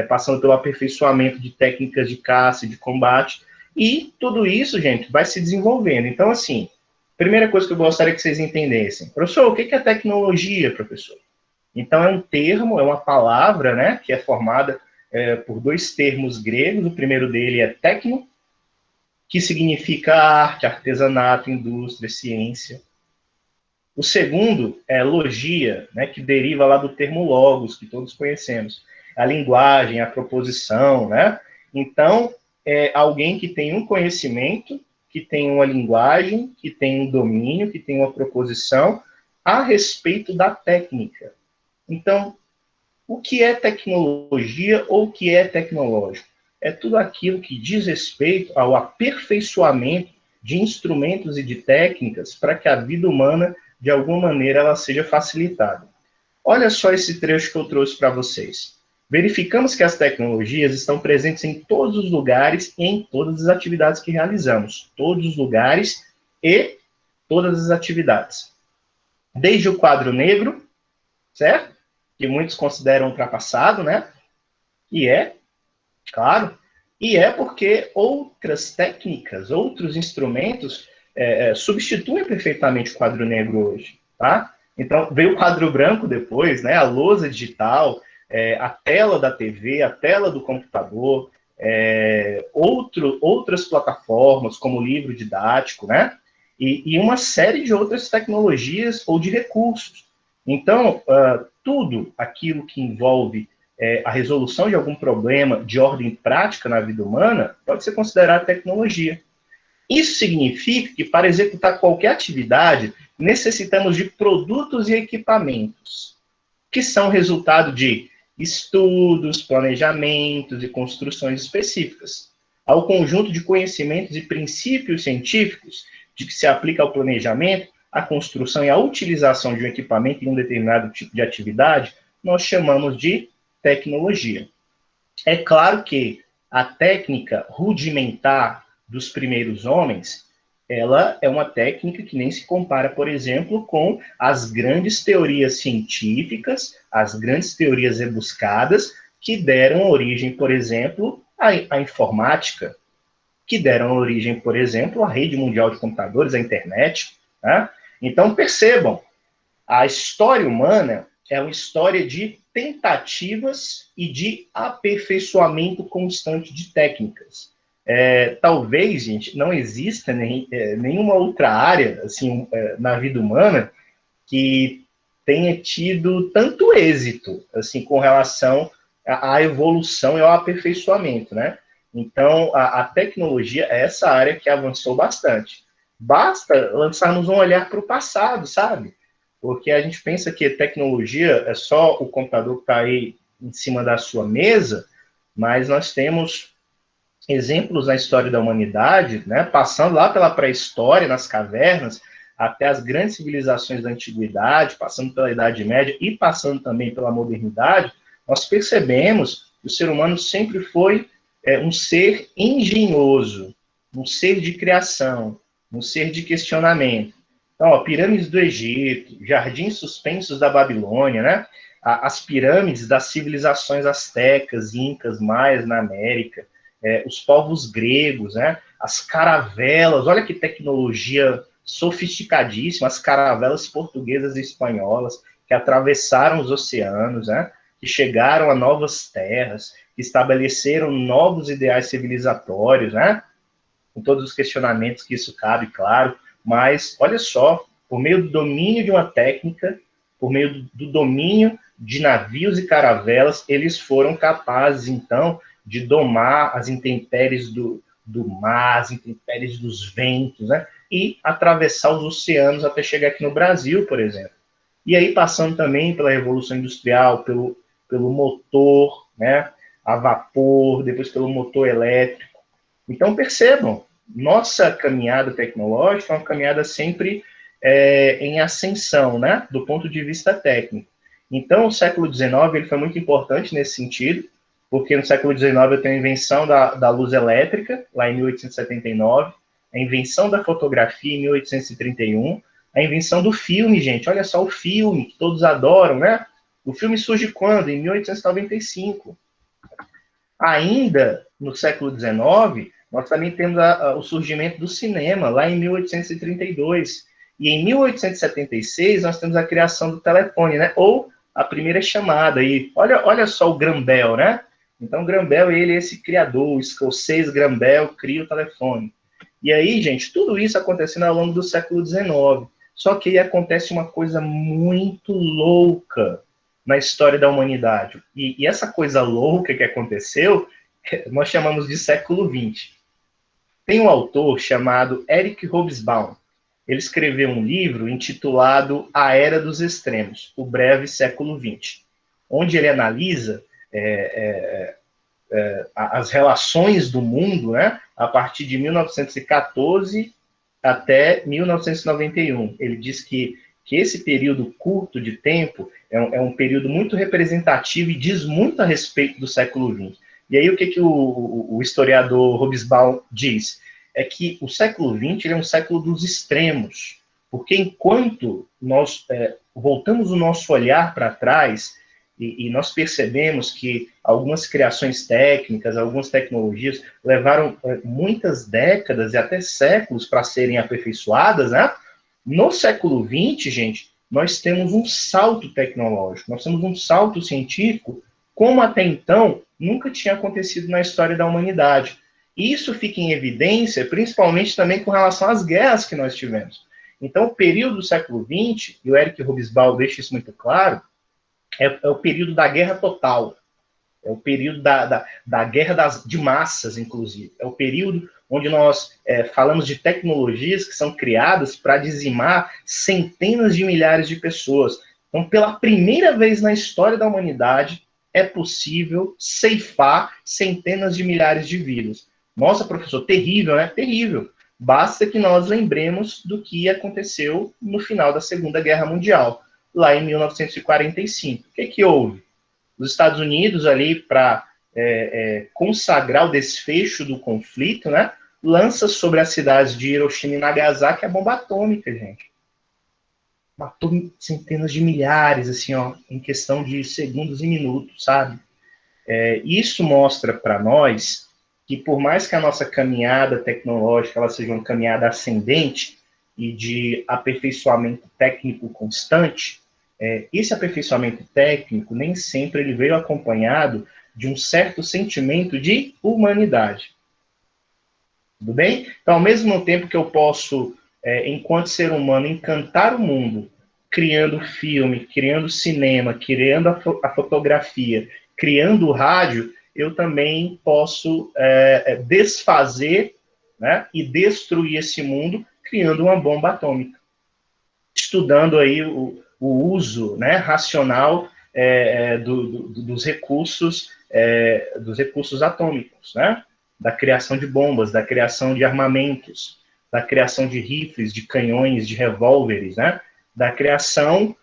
Passando pelo aperfeiçoamento de técnicas de caça e de combate. E tudo isso, gente, vai se desenvolvendo. Então, assim, primeira coisa que eu gostaria que vocês entendessem. Professor, o que é tecnologia, professor? Então, é um termo, é uma palavra, né, que é formada por dois termos gregos. O primeiro dele é tecno, que significa arte, artesanato, indústria, ciência. O segundo é logia, né, que deriva lá do termo logos, que todos conhecemos. A linguagem, a proposição, né? Então, é alguém que tem um conhecimento, que tem uma linguagem, que tem um domínio, que tem uma proposição a respeito da técnica. Então, o que é tecnologia ou o que é tecnológico? É tudo aquilo que diz respeito ao aperfeiçoamento de instrumentos e de técnicas para que a vida humana, de alguma maneira, ela seja facilitada. Olha só esse trecho que eu trouxe para vocês. Verificamos que as tecnologias estão presentes em todos os lugares e em todas as atividades que realizamos. Todos os lugares e todas as atividades. Desde o quadro negro, certo? Que muitos consideram ultrapassado, né? E é, claro, e é porque outras técnicas, outros instrumentos substituem perfeitamente o quadro negro hoje, tá? Então, veio o quadro branco depois, né? A lousa digital, a tela da TV, a tela do computador, outras plataformas, como o livro didático, né? E uma série de outras tecnologias ou de recursos. Então, tudo aquilo que envolve a resolução de algum problema de ordem prática na vida humana pode ser considerado tecnologia. Isso significa que, para executar qualquer atividade, necessitamos de produtos e equipamentos, que são resultado de estudos, planejamentos e construções específicas, ao conjunto de conhecimentos e princípios científicos de que se aplica ao planejamento, à construção e à utilização de um equipamento em um determinado tipo de atividade, nós chamamos de tecnologia. É claro que a técnica rudimentar dos primeiros homens, ela é uma técnica que nem se compara, por exemplo, com as grandes teorias científicas, as grandes teorias rebuscadas, que deram origem, por exemplo, à informática, que deram origem, por exemplo, à rede mundial de computadores, à internet. Né? Então, percebam, a história humana é uma história de tentativas e de aperfeiçoamento constante de técnicas. Talvez, gente, não exista nenhuma outra área assim, na vida humana que tenha tido tanto êxito assim, com relação à evolução e ao aperfeiçoamento, né? Então, a tecnologia é essa área que avançou bastante. Basta lançarmos um olhar para o passado, sabe? Porque a gente pensa que tecnologia é só o computador que está aí em cima da sua mesa, mas nós temos exemplos na história da humanidade, né, passando lá pela pré-história, nas cavernas, até as grandes civilizações da antiguidade, passando pela Idade Média e passando também pela modernidade, nós percebemos que o ser humano sempre foi um ser engenhoso, um ser de criação, um ser de questionamento. Então, ó, pirâmides do Egito, jardins suspensos da Babilônia, né? As pirâmides das civilizações astecas, incas, maias na América, os povos gregos, né? As caravelas, olha que tecnologia sofisticadíssima, as caravelas portuguesas e espanholas que atravessaram os oceanos, né? Que chegaram a novas terras, que estabeleceram novos ideais civilizatórios, né? Com todos os questionamentos que isso cabe, claro, mas olha só, por meio do domínio de uma técnica, por meio do domínio de navios e caravelas, eles foram capazes, então, de domar as intempéries do mar, as intempéries dos ventos, né? E atravessar os oceanos até chegar aqui no Brasil, por exemplo. E aí passando também pela Revolução Industrial, pelo motor, né? A vapor, depois pelo motor elétrico. Então percebam, nossa caminhada tecnológica é uma caminhada sempre em ascensão, né? Do ponto de vista técnico. Então o século XIX ele foi muito importante nesse sentido, porque no século XIX eu tenho a invenção da luz elétrica, lá em 1879, a invenção da fotografia em 1831, a invenção do filme, gente, olha só o filme, que todos adoram, né? O filme surge quando? Em 1895. Ainda no século XIX, nós também temos o surgimento do cinema, lá em 1832. E em 1876, nós temos a criação do telefone, né? Ou a primeira chamada. E olha só o Graham Bell, né? Então, Graham Bell, ele é esse criador, o escocês Graham Bell, cria o telefone. E aí, gente, tudo isso acontecendo ao longo do século XIX. Só que aí acontece uma coisa muito louca na história da humanidade. E essa coisa louca que aconteceu, nós chamamos de século XX. Tem um autor chamado Eric Hobsbawm. Ele escreveu um livro intitulado A Era dos Extremos, o Breve Século XX. onde ele analisa as relações do mundo, né, a partir de 1914 até 1991. Ele diz que esse período curto de tempo é um período muito representativo e diz muito a respeito do século XX. E aí o que o historiador Hobsbawm diz? É que o século XX é um século dos extremos, porque enquanto nós voltamos o nosso olhar para trás e nós percebemos que algumas criações técnicas, algumas tecnologias levaram muitas décadas e até séculos para serem aperfeiçoadas, né? No século XX, gente, nós temos um salto tecnológico, nós temos um salto científico, como até então nunca tinha acontecido na história da humanidade. E isso fica em evidência, principalmente também com relação às guerras que nós tivemos. Então, o período do século XX, e o Eric Hobsbawm deixa isso muito claro, é o período da guerra total. É o período da guerra de massas, inclusive. É o período onde nós falamos de tecnologias que são criadas para dizimar centenas de milhares de pessoas. Então, pela primeira vez na história da humanidade, é possível ceifar centenas de milhares de vidas. Nossa, professor, terrível, né? Terrível. Basta que nós lembremos do que aconteceu no final da Segunda Guerra Mundial, lá em 1945. O que houve? Os Estados Unidos, ali, para consagrar o desfecho do conflito, né, lança sobre as cidades de Hiroshima e Nagasaki a bomba atômica, gente. Matou centenas de milhares, assim, ó, em questão de segundos e minutos, sabe? Isso mostra para nós que, por mais que a nossa caminhada tecnológica ela seja uma caminhada ascendente e de aperfeiçoamento técnico constante, esse aperfeiçoamento técnico nem sempre ele veio acompanhado de um certo sentimento de humanidade. Tudo bem? Então, ao mesmo tempo que eu posso, enquanto ser humano, encantar o mundo, criando filme, criando cinema, criando a fotografia, criando o rádio, eu também posso desfazer, né, e destruir esse mundo criando uma bomba atômica. Estudando aí o uso, né, racional dos recursos atômicos, né? Da criação de bombas, da criação de armamentos, da criação de rifles, de canhões, de revólveres, né? Da criação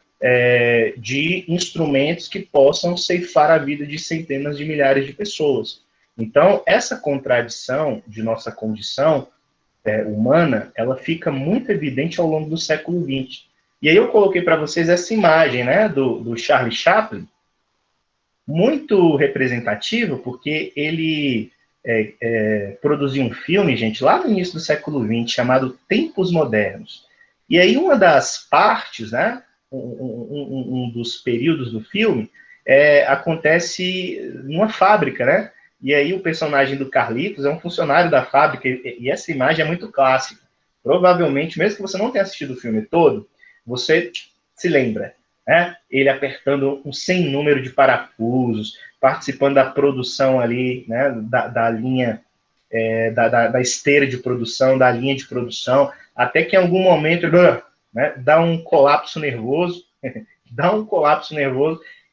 de instrumentos que possam ceifar a vida de centenas de milhares de pessoas. Então, essa contradição de nossa condição humana, ela fica muito evidente ao longo do século XX. E aí eu coloquei para vocês essa imagem, né, do Charlie Chaplin, muito representativa, porque ele produziu um filme, gente, lá no início do século XX, chamado Tempos Modernos. E aí uma das partes, né, um dos períodos do filme, acontece numa fábrica, né? E aí o personagem do Carlitos é um funcionário da fábrica, e essa imagem é muito clássica. Provavelmente, mesmo que você não tenha assistido o filme todo, você se lembra, né? Ele apertando um sem número de parafusos, participando da produção ali, né, da linha, da esteira de produção, da linha de produção, até que em algum momento, né, dá um colapso nervoso,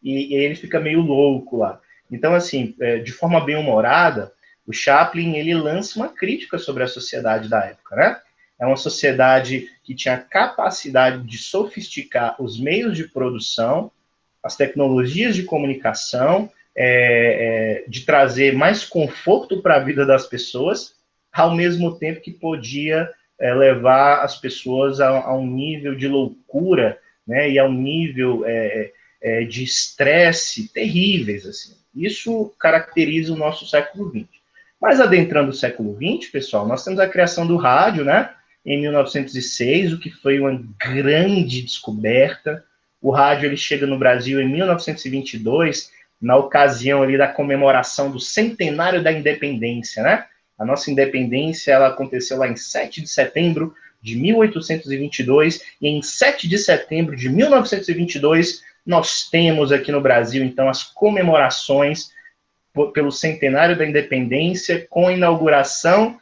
e ele fica meio louco lá. Então, assim, de forma bem humorada, o Chaplin, ele lança uma crítica sobre a sociedade da época, né? É uma sociedade que tinha capacidade de sofisticar os meios de produção, as tecnologias de comunicação, de trazer mais conforto para a vida das pessoas, ao mesmo tempo que podia levar as pessoas a um nível de loucura, né, e a um nível de estresse terríveis, assim. Isso caracteriza o nosso século XX. Mas adentrando o século XX, pessoal, nós temos a criação do rádio, né, em 1906, o que foi uma grande descoberta. O rádio ele chega no Brasil em 1922, na ocasião ali da comemoração do centenário da independência, né? A nossa independência ela aconteceu lá em 7 de setembro de 1822, e em 7 de setembro de 1922, nós temos aqui no Brasil, então, as comemorações pelo centenário da independência, com a inauguração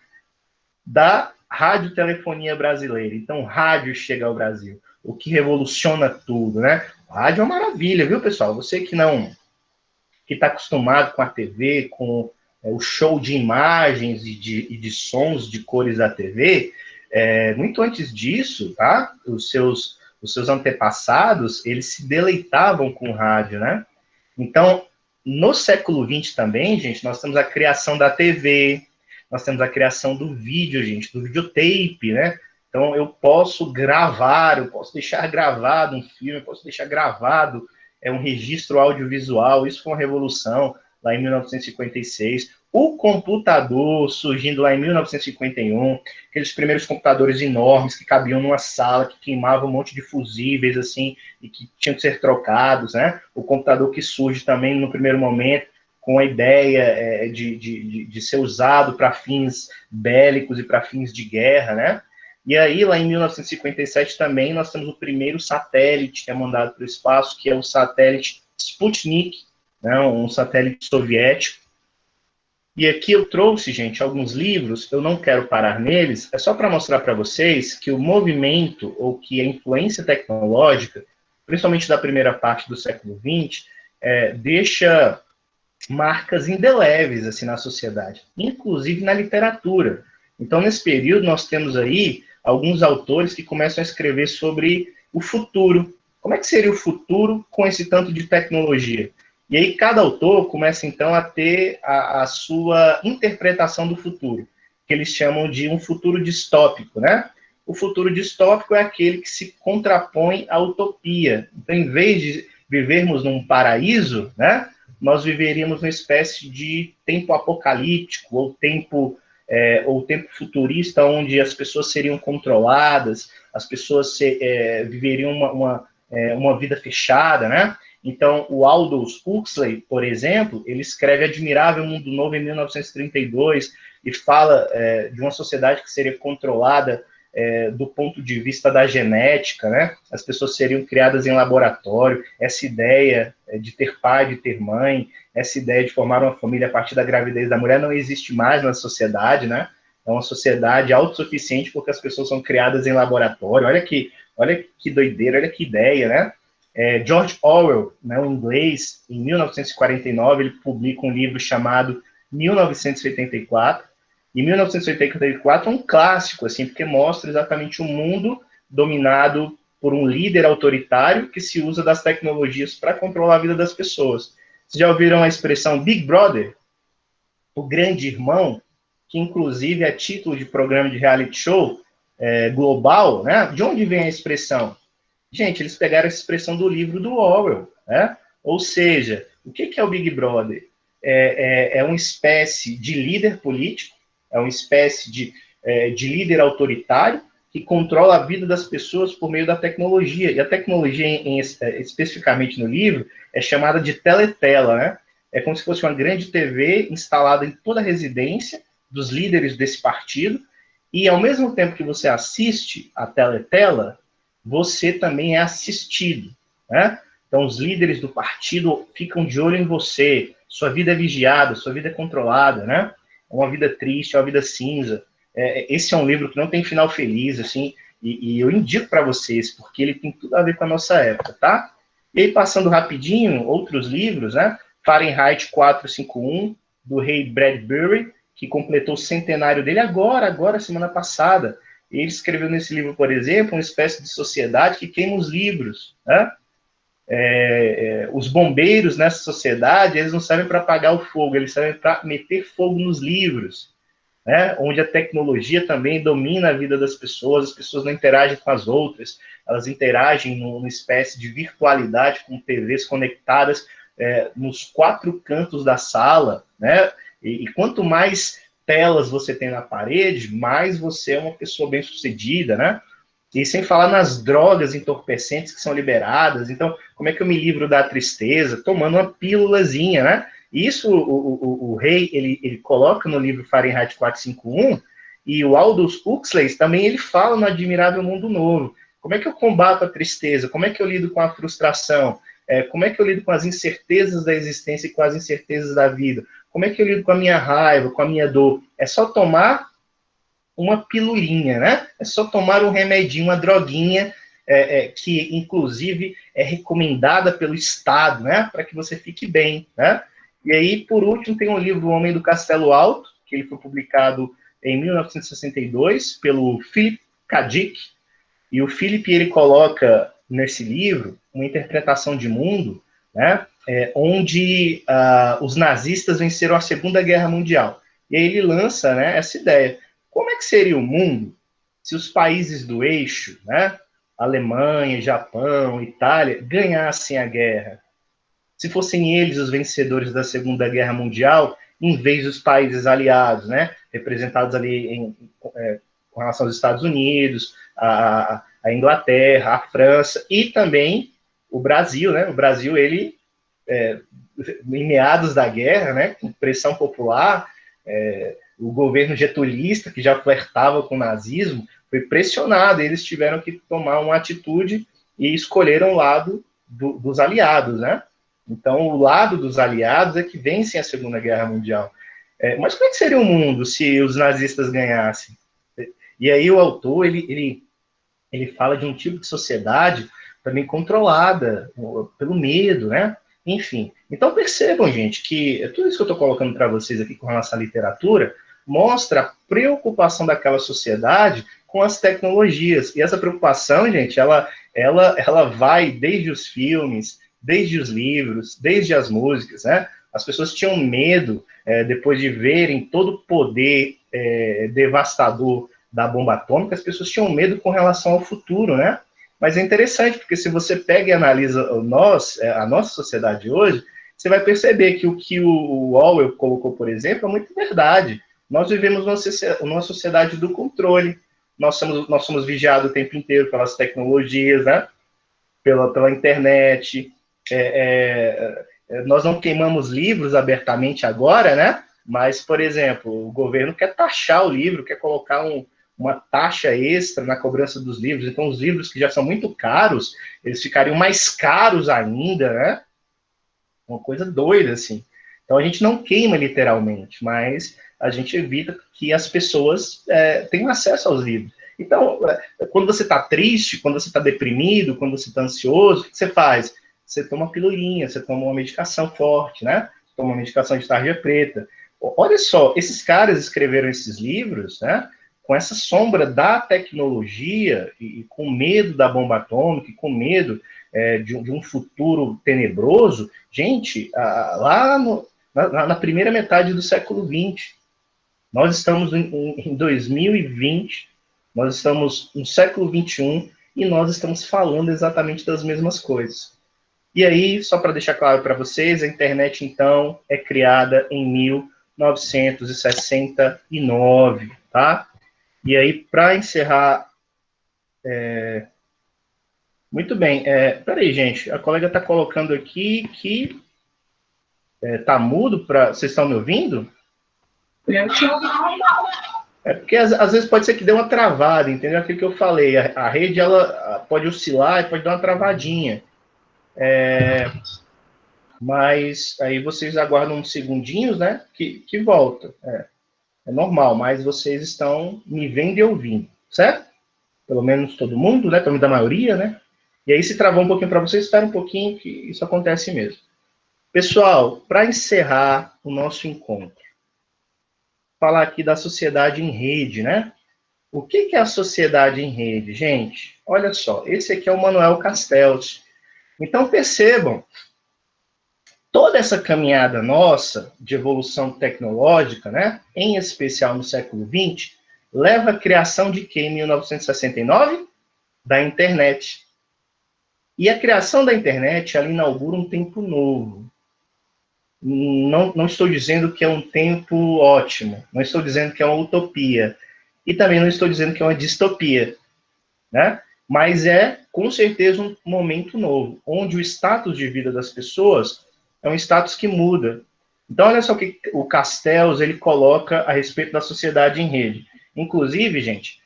da radiotelefonia brasileira. Então, o rádio chega ao Brasil, o que revoluciona tudo, né? O rádio é uma maravilha, viu, pessoal? Você que não que está acostumado com a TV, com o show de imagens e de sons, de cores da TV, muito antes disso, tá? Os seus antepassados, eles se deleitavam com o rádio, né? Então, no século XX também, gente, nós temos a criação da TV, nós temos a criação do vídeo, gente, do videotape, né? Então, eu posso gravar, eu posso deixar gravado um filme, eu posso deixar gravado um registro audiovisual. Isso foi uma revolução lá em 1956. O computador surgindo lá em 1951, aqueles primeiros computadores enormes que cabiam numa sala, que queimavam um monte de fusíveis, assim, e que tinham que ser trocados, né? O computador que surge também no primeiro momento com a ideia de ser usado para fins bélicos e para fins de guerra, né? E aí, lá em 1957 também, nós temos o primeiro satélite que é mandado para o espaço, que é o satélite Sputnik, né, um satélite soviético. E aqui eu trouxe, gente, alguns livros, eu não quero parar neles, é só para mostrar para vocês que o movimento, ou que a influência tecnológica, principalmente da primeira parte do século XX, deixa marcas indeléveis assim, na sociedade, inclusive na literatura. Então, nesse período, nós temos aí alguns autores que começam a escrever sobre o futuro. Como é que seria o futuro com esse tanto de tecnologia? E aí cada autor começa, então, a ter a sua interpretação do futuro, que eles chamam de um futuro distópico, né? O futuro distópico é aquele que se contrapõe à utopia. Então, em vez de vivermos num paraíso, né, nós viveríamos uma espécie de tempo apocalíptico, ou tempo futurista, onde as pessoas seriam controladas, as pessoas viveriam uma vida fechada, né? Então, o Aldous Huxley, por exemplo, ele escreve Admirável Mundo Novo em 1932 e fala de uma sociedade que seria controlada do ponto de vista da genética, né? As pessoas seriam criadas em laboratório, essa ideia de ter pai, de ter mãe, essa ideia de formar uma família a partir da gravidez da mulher não existe mais na sociedade, né? É uma sociedade autossuficiente porque as pessoas são criadas em laboratório. Olha que doideira, olha que ideia, né? George Orwell, né, um inglês, em 1949, ele publica um livro chamado 1984, e 1984 é um clássico, assim, porque mostra exatamente um mundo dominado por um líder autoritário que se usa das tecnologias para controlar a vida das pessoas. Vocês já ouviram a expressão Big Brother? O grande irmão, que inclusive é título de programa de reality show global, né? De onde vem a expressão? Gente, eles pegaram essa expressão do livro do Orwell, né? Ou seja, o que é o Big Brother? É uma espécie de líder político, é uma espécie de líder autoritário que controla a vida das pessoas por meio da tecnologia. E a tecnologia, especificamente no livro, é chamada de teletela, né? É como se fosse uma grande TV instalada em toda a residência dos líderes desse partido, e ao mesmo tempo que você assiste a teletela, você também é assistido, né? Então, os líderes do partido ficam de olho em você, sua vida é vigiada, sua vida é controlada, né? É uma vida triste, é uma vida cinza. Esse é um livro que não tem final feliz, assim, e eu indico para vocês, porque ele tem tudo a ver com a nossa época, tá? E aí, passando rapidinho, outros livros, né? Fahrenheit 451, do Ray Bradbury, que completou o centenário dele agora, semana passada. Ele escreveu nesse livro, por exemplo, uma espécie de sociedade que queima os livros, né? Os bombeiros nessa sociedade, eles não servem para apagar o fogo, eles servem para meter fogo nos livros, né? Onde a tecnologia também domina a vida das pessoas, as pessoas não interagem com as outras, elas interagem numa espécie de virtualidade com TVs conectadas nos 4 cantos da sala, né? E quanto mais telas você tem na parede, mais você é uma pessoa bem-sucedida, né? E sem falar nas drogas entorpecentes que são liberadas. Então, como é que eu me livro da tristeza? Tomando uma pílulazinha, né? Isso o Rei, ele coloca no livro Fahrenheit 451, e o Aldous Huxley também ele fala no Admirável Mundo Novo. Como é que eu combato a tristeza? Como é que eu lido com a frustração? Como é que eu lido com as incertezas da existência e com as incertezas da vida? Como é que eu lido com a minha raiva, com a minha dor? É só tomar uma pilulinha, né? É só tomar um remedinho, uma droguinha, que inclusive é recomendada pelo Estado, né? Para que você fique bem, né? E aí, por último, tem o livro O Homem do Castelo Alto, que ele foi publicado em 1962 pelo Philip K. Dick. E o Philip, ele coloca nesse livro uma interpretação de mundo, né, onde os nazistas venceram a Segunda Guerra Mundial. E aí ele lança, né, essa ideia. Como é que seria o mundo se os países do eixo, né, Alemanha, Japão, Itália, ganhassem a guerra? Se fossem eles os vencedores da Segunda Guerra Mundial, em vez dos países aliados, né, representados ali com relação aos Estados Unidos, a Inglaterra, a França e também o Brasil, né? O Brasil, ele, em meados da guerra, né, com pressão popular, o governo getulista, que já flertava com o nazismo, foi pressionado, e eles tiveram que tomar uma atitude e escolheram o lado dos aliados, né? Então, o lado dos aliados é que vencem a Segunda Guerra Mundial. Mas como é que seria o mundo se os nazistas ganhassem? E aí o autor, ele fala de um tipo de sociedade também controlada pelo medo, né? Enfim, então percebam, gente, que tudo isso que eu estou colocando para vocês aqui com relação à literatura mostra a preocupação daquela sociedade com as tecnologias. E essa preocupação, gente, ela vai desde os filmes, desde os livros, desde as músicas, né? As pessoas tinham medo, depois de verem todo o poder devastador da bomba atômica, as pessoas tinham medo com relação ao futuro, né? Mas é interessante, porque se você pega e analisa a nossa sociedade hoje, você vai perceber que o que o Orwell colocou, por exemplo, é muito verdade. Nós vivemos numa sociedade do controle. Nós somos vigiados o tempo inteiro pelas tecnologias, né? Pela internet. Nós não queimamos livros abertamente agora, né? Mas, por exemplo, o governo quer taxar o livro, quer colocar uma taxa extra na cobrança dos livros. Então, os livros que já são muito caros, eles ficariam mais caros ainda, né? Uma coisa doida, assim. Então, a gente não queima literalmente, mas a gente evita que as pessoas tenham acesso aos livros. Então, quando você está triste, quando você está deprimido, quando você está ansioso, o que você faz? Você toma uma pilulinha, você toma uma medicação forte, né? Você toma uma medicação de tarja preta. Olha só, esses caras escreveram esses livros, né? Com essa sombra da tecnologia e com medo da bomba atômica, e com medo de um futuro tenebroso, gente, lá na primeira metade do século XX, nós estamos em 2020, nós estamos no século XXI e nós estamos falando exatamente das mesmas coisas. E aí, só para deixar claro para vocês, a internet, então, é criada em 1969, tá? E aí, para encerrar... Muito bem. Peraí, gente. A colega está colocando aqui que está mudo para... Vocês estão me ouvindo? Porque às vezes pode ser que dê uma travada, entendeu? Aquilo que eu falei. A rede, ela pode oscilar e pode dar uma travadinha. Mas aí vocês aguardam uns segundinhos, né? Que volta. É normal, mas vocês estão me vendo e ouvindo, certo? Pelo menos todo mundo, né? Pelo menos da maioria, né? E aí, se travar um pouquinho para vocês, espera um pouquinho, que isso acontece mesmo. Pessoal, para encerrar o nosso encontro, falar aqui da sociedade em rede, né? O que é a sociedade em rede, gente? Olha só, esse aqui é o Manuel Castells. Então, percebam, toda essa caminhada nossa de evolução tecnológica, né? Em especial no século XX, leva à criação de quê em 1969? Da internet. E a criação da internet, ela inaugura um tempo novo. Não estou dizendo que é um tempo ótimo, não estou dizendo que é uma utopia, e também não estou dizendo que é uma distopia, né? Mas é, com certeza, um momento novo, onde o status de vida das pessoas é um status que muda. Então, olha só o que o Castells ele coloca a respeito da sociedade em rede. Inclusive, gente,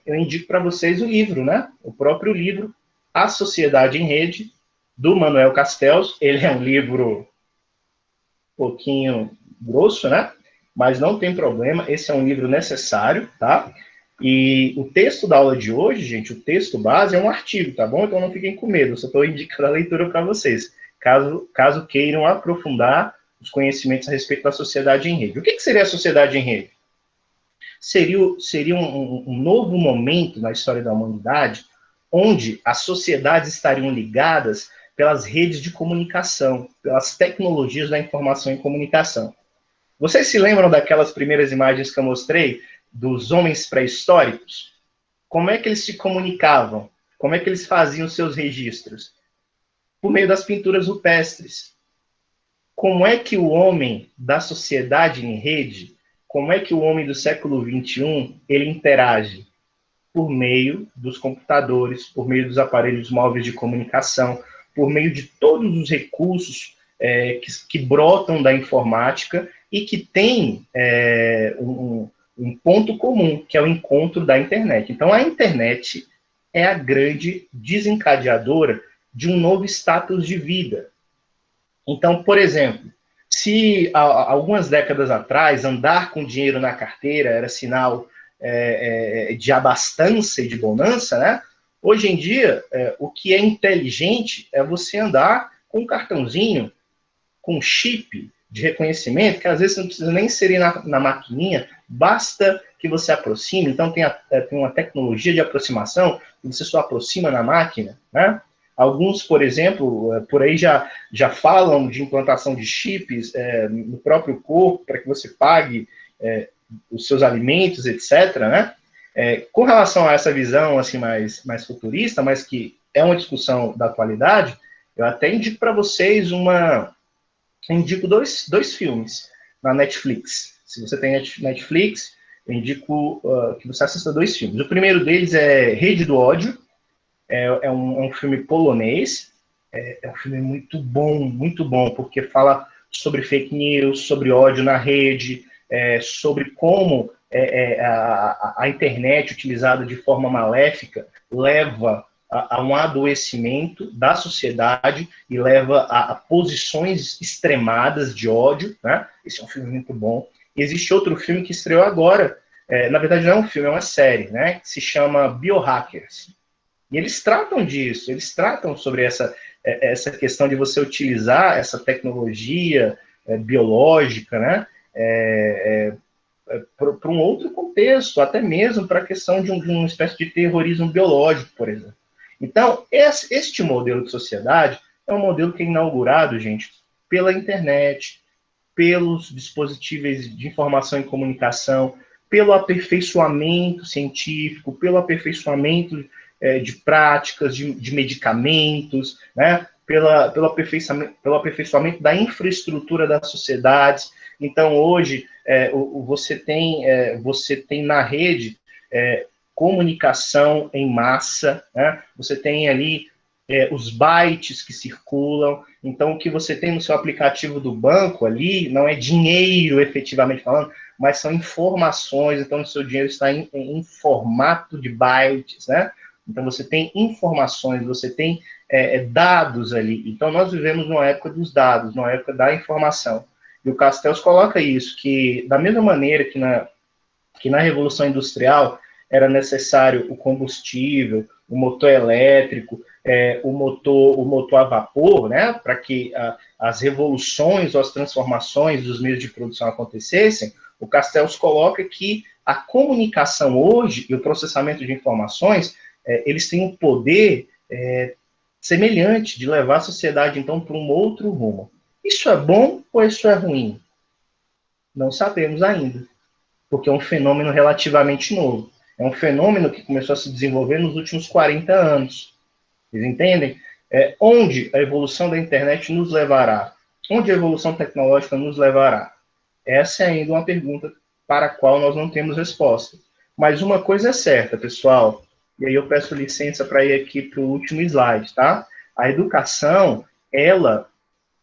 eu indico para vocês o livro, né? O próprio livro, A Sociedade em Rede, do Manuel Castells. Ele é um livro pouquinho grosso, né? Mas não tem problema, esse é um livro necessário, tá? E o texto da aula de hoje, gente, o texto base é um artigo, tá bom? Então não fiquem com medo, eu só estou indicando a leitura para vocês, caso queiram aprofundar os conhecimentos a respeito da sociedade em rede. O que seria a sociedade em rede? Seria um novo momento na história da humanidade, onde as sociedades estariam ligadas pelas redes de comunicação, pelas tecnologias da informação e comunicação. Vocês se lembram daquelas primeiras imagens que eu mostrei dos homens pré-históricos? Como é que eles se comunicavam? Como é que eles faziam seus registros? Por meio das pinturas rupestres. Como é que o homem da sociedade em rede, como é que o homem do século XXI, ele interage? Por meio dos computadores, por meio dos aparelhos móveis de comunicação, por meio de todos os recursos que brotam da informática e que tem um ponto comum, que é o encontro da internet. Então, a internet é a grande desencadeadora de um novo status de vida. Então, por exemplo, se algumas décadas atrás andar com dinheiro na carteira era sinal de abastança e de bonança, né? Hoje em dia, o que é inteligente é você andar com um cartãozinho, com chip de reconhecimento, que às vezes não precisa nem inserir na maquininha, basta que você aproxime. Então, tem uma tecnologia de aproximação, que você só aproxima na máquina, né? Alguns, por exemplo, por aí já falam de implantação de chips no próprio corpo, para que você pague os seus alimentos, etc., né? Com relação a essa visão assim, mais futurista, mas que é uma discussão da atualidade, eu até indico para vocês indico dois filmes na Netflix. Se você tem Netflix, eu indico que você assista 2 filmes. O primeiro deles é Rede do Ódio, é um filme polonês, é um filme muito bom, porque fala sobre fake news, sobre ódio na rede, sobre como a internet utilizada de forma maléfica leva a um adoecimento da sociedade e leva a posições extremadas de ódio, né? Esse é um filme muito bom. E existe outro filme que estreou agora, na verdade não é um filme, é uma série, né? Que se chama Biohackers. E eles tratam disso, eles tratam sobre essa questão de você utilizar essa tecnologia biológica, né? Para um outro contexto, até mesmo para a questão de uma espécie de terrorismo biológico, por exemplo. Então, este modelo de sociedade é um modelo que é inaugurado, gente, pela internet, pelos dispositivos de informação e comunicação, pelo aperfeiçoamento científico, pelo aperfeiçoamento de práticas, de medicamentos, né? pelo aperfeiçoamento da infraestrutura das sociedades. Então, hoje, você tem na rede comunicação em massa, né? Você tem ali os bytes que circulam. Então, o que você tem no seu aplicativo do banco ali não é dinheiro, efetivamente falando, mas são informações. Então, o seu dinheiro está em formato de bytes, né? Então, você tem informações, você tem dados ali. Então, nós vivemos numa época dos dados, numa época da informação. E o Castells coloca isso, que da mesma maneira que na Revolução Industrial era necessário o combustível, o motor elétrico, o motor a vapor, né, para que as revoluções ou as transformações dos meios de produção acontecessem, o Castells coloca que a comunicação hoje e o processamento de informações, eles têm um poder semelhante de levar a sociedade, então, para um outro rumo. Isso é bom ou isso é ruim? Não sabemos ainda, porque é um fenômeno relativamente novo. É um fenômeno que começou a se desenvolver nos últimos 40 anos. Vocês entendem? Onde a evolução da internet nos levará? Onde a evolução tecnológica nos levará? Essa é ainda uma pergunta para a qual nós não temos resposta. Mas uma coisa é certa, pessoal, e aí eu peço licença para ir aqui para o último slide, tá? A educação, ela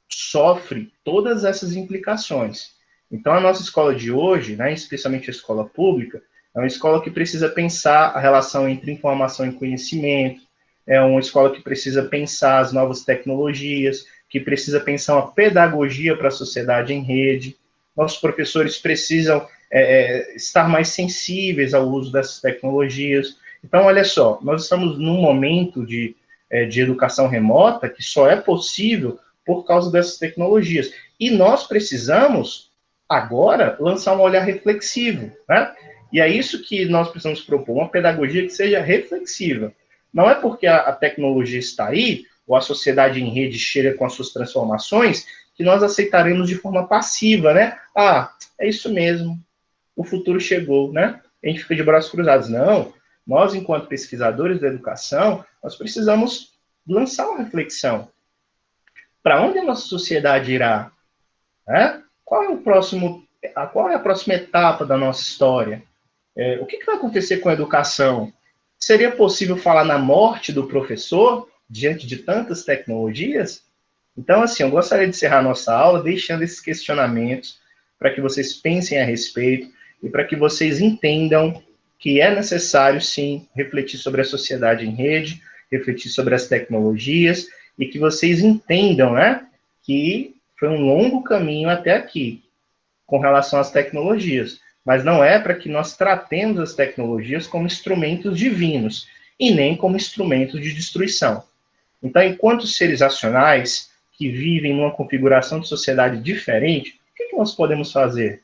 sofre todas essas implicações. Então, a nossa escola de hoje, né, especialmente a escola pública, é uma escola que precisa pensar a relação entre informação e conhecimento, é uma escola que precisa pensar as novas tecnologias, que precisa pensar uma pedagogia para a sociedade em rede. Nossos professores precisam estar mais sensíveis ao uso dessas tecnologias. Então, olha só, nós estamos num momento de educação remota que só é possível por causa dessas tecnologias. E nós precisamos, agora, lançar um olhar reflexivo, né? E é isso que nós precisamos propor, uma pedagogia que seja reflexiva. Não é porque a tecnologia está aí, ou a sociedade em rede chega com as suas transformações, que nós aceitaremos de forma passiva, né? Ah, é isso mesmo, o futuro chegou, né? A gente fica de braços cruzados. Não, nós, enquanto pesquisadores da educação, nós precisamos lançar uma reflexão. Para onde a nossa sociedade irá? Né? Qual é a próxima etapa da nossa história? O que vai acontecer com a educação? Seria possível falar na morte do professor diante de tantas tecnologias? Então, assim, eu gostaria de encerrar a nossa aula deixando esses questionamentos para que vocês pensem a respeito e para que vocês entendam que é necessário, sim, refletir sobre a sociedade em rede, refletir sobre as tecnologias e que vocês entendam, né, que foi um longo caminho até aqui com relação às tecnologias, mas não é para que nós tratemos as tecnologias como instrumentos divinos e nem como instrumentos de destruição. Então, enquanto seres racionais que vivem numa configuração de sociedade diferente, o que nós podemos fazer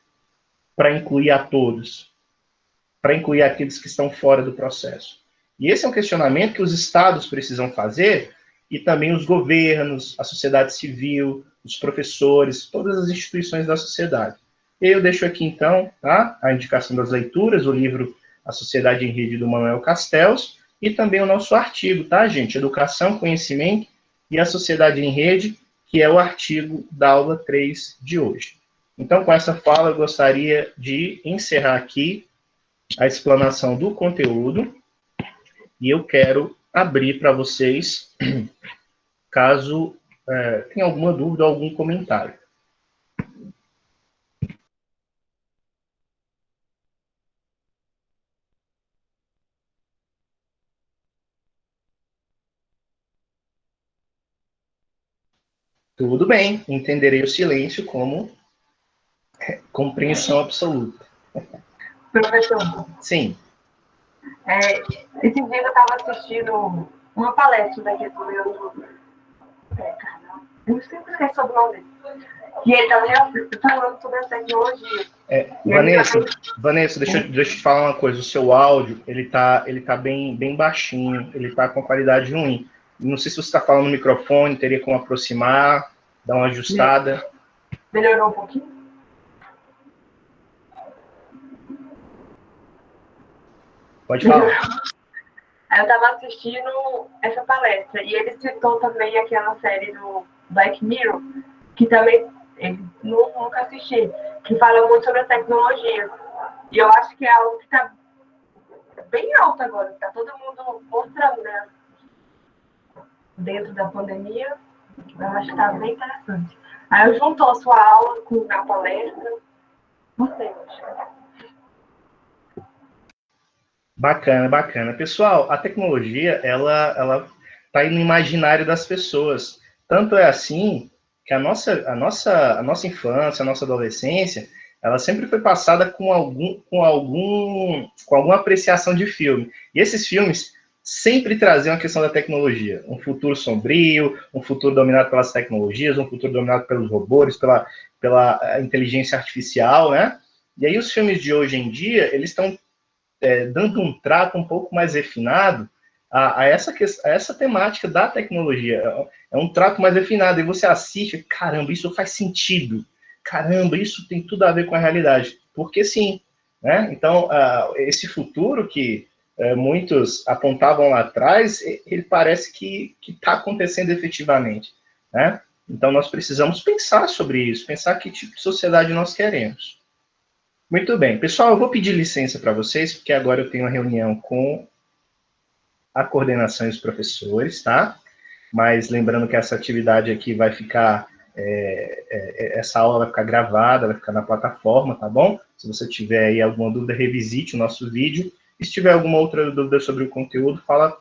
para incluir a todos? Para incluir aqueles que estão fora do processo? E esse é um questionamento que os estados precisam fazer e também os governos, a sociedade civil, os professores, todas as instituições da sociedade. Eu deixo aqui, então, tá, a indicação das leituras, o livro A Sociedade em Rede, do Manuel Castells, e também o nosso artigo, tá, gente? Educação, Conhecimento e a Sociedade em Rede, que é o artigo da aula 3 de hoje. Então, com essa fala, eu gostaria de encerrar aqui a explanação do conteúdo, e eu quero abrir para vocês, caso tenha alguma dúvida ou algum comentário. Tudo bem, entenderei o silêncio como compreensão absoluta. Professor, Sim. esse dia eu estava assistindo uma palestra daqui do meu... Eu sempre esqueci o nome dele. E ele estava falando sobre as tecnologias. Vanessa, deixa eu te falar uma coisa. O seu áudio, ele tá bem baixinho, ele tá com qualidade ruim. Não sei se você está falando no microfone, teria como aproximar, dar uma ajustada. Melhorou um pouquinho? Pode falar. Aí eu estava assistindo essa palestra e ele citou também aquela série do Black Mirror, que também nunca assisti, que fala muito sobre a tecnologia. E eu acho que é algo que está bem alto agora, está todo mundo mostrando, né? Dentro da pandemia, eu acho que está bem interessante. Aí eu juntou a sua aula com a palestra. Gostei, acho. Bacana, bacana. Pessoal, a tecnologia, ela tá aí no imaginário das pessoas. Tanto é assim que a nossa infância, a nossa adolescência, ela sempre foi passada com alguma apreciação de filme. E esses filmes sempre traziam a questão da tecnologia. Um futuro sombrio, um futuro dominado pelas tecnologias, um futuro dominado pelos robôs, pela inteligência artificial, né? E aí os filmes de hoje em dia, eles estão dando um trato um pouco mais refinado a essa temática da tecnologia. É um trato mais refinado, e você assiste, caramba, isso faz sentido. Caramba, isso tem tudo a ver com a realidade. Porque sim, né? Então, esse futuro que muitos apontavam lá atrás, ele parece que está acontecendo efetivamente, né? Então, nós precisamos pensar sobre isso, pensar que tipo de sociedade nós queremos. Muito bem. Pessoal, eu vou pedir licença para vocês, porque agora eu tenho uma reunião com a coordenação e os professores, tá? Mas lembrando que essa atividade aqui vai ficar, essa aula vai ficar gravada, vai ficar na plataforma, tá bom? Se você tiver aí alguma dúvida, revisite o nosso vídeo. E se tiver alguma outra dúvida sobre o conteúdo, fala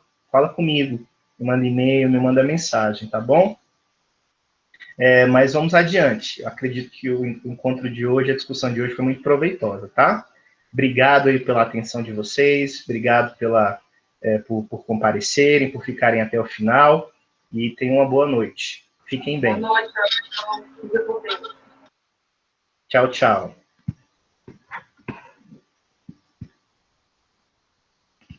comigo. Me manda e-mail, me manda mensagem, tá bom? Mas vamos adiante. Eu acredito que o encontro de hoje, a discussão de hoje foi muito proveitosa, tá? Obrigado aí pela atenção de vocês, obrigado por comparecerem, por ficarem até o final, e tenham uma boa noite. Fiquem bem. Boa noite, professor. Tchau, tchau.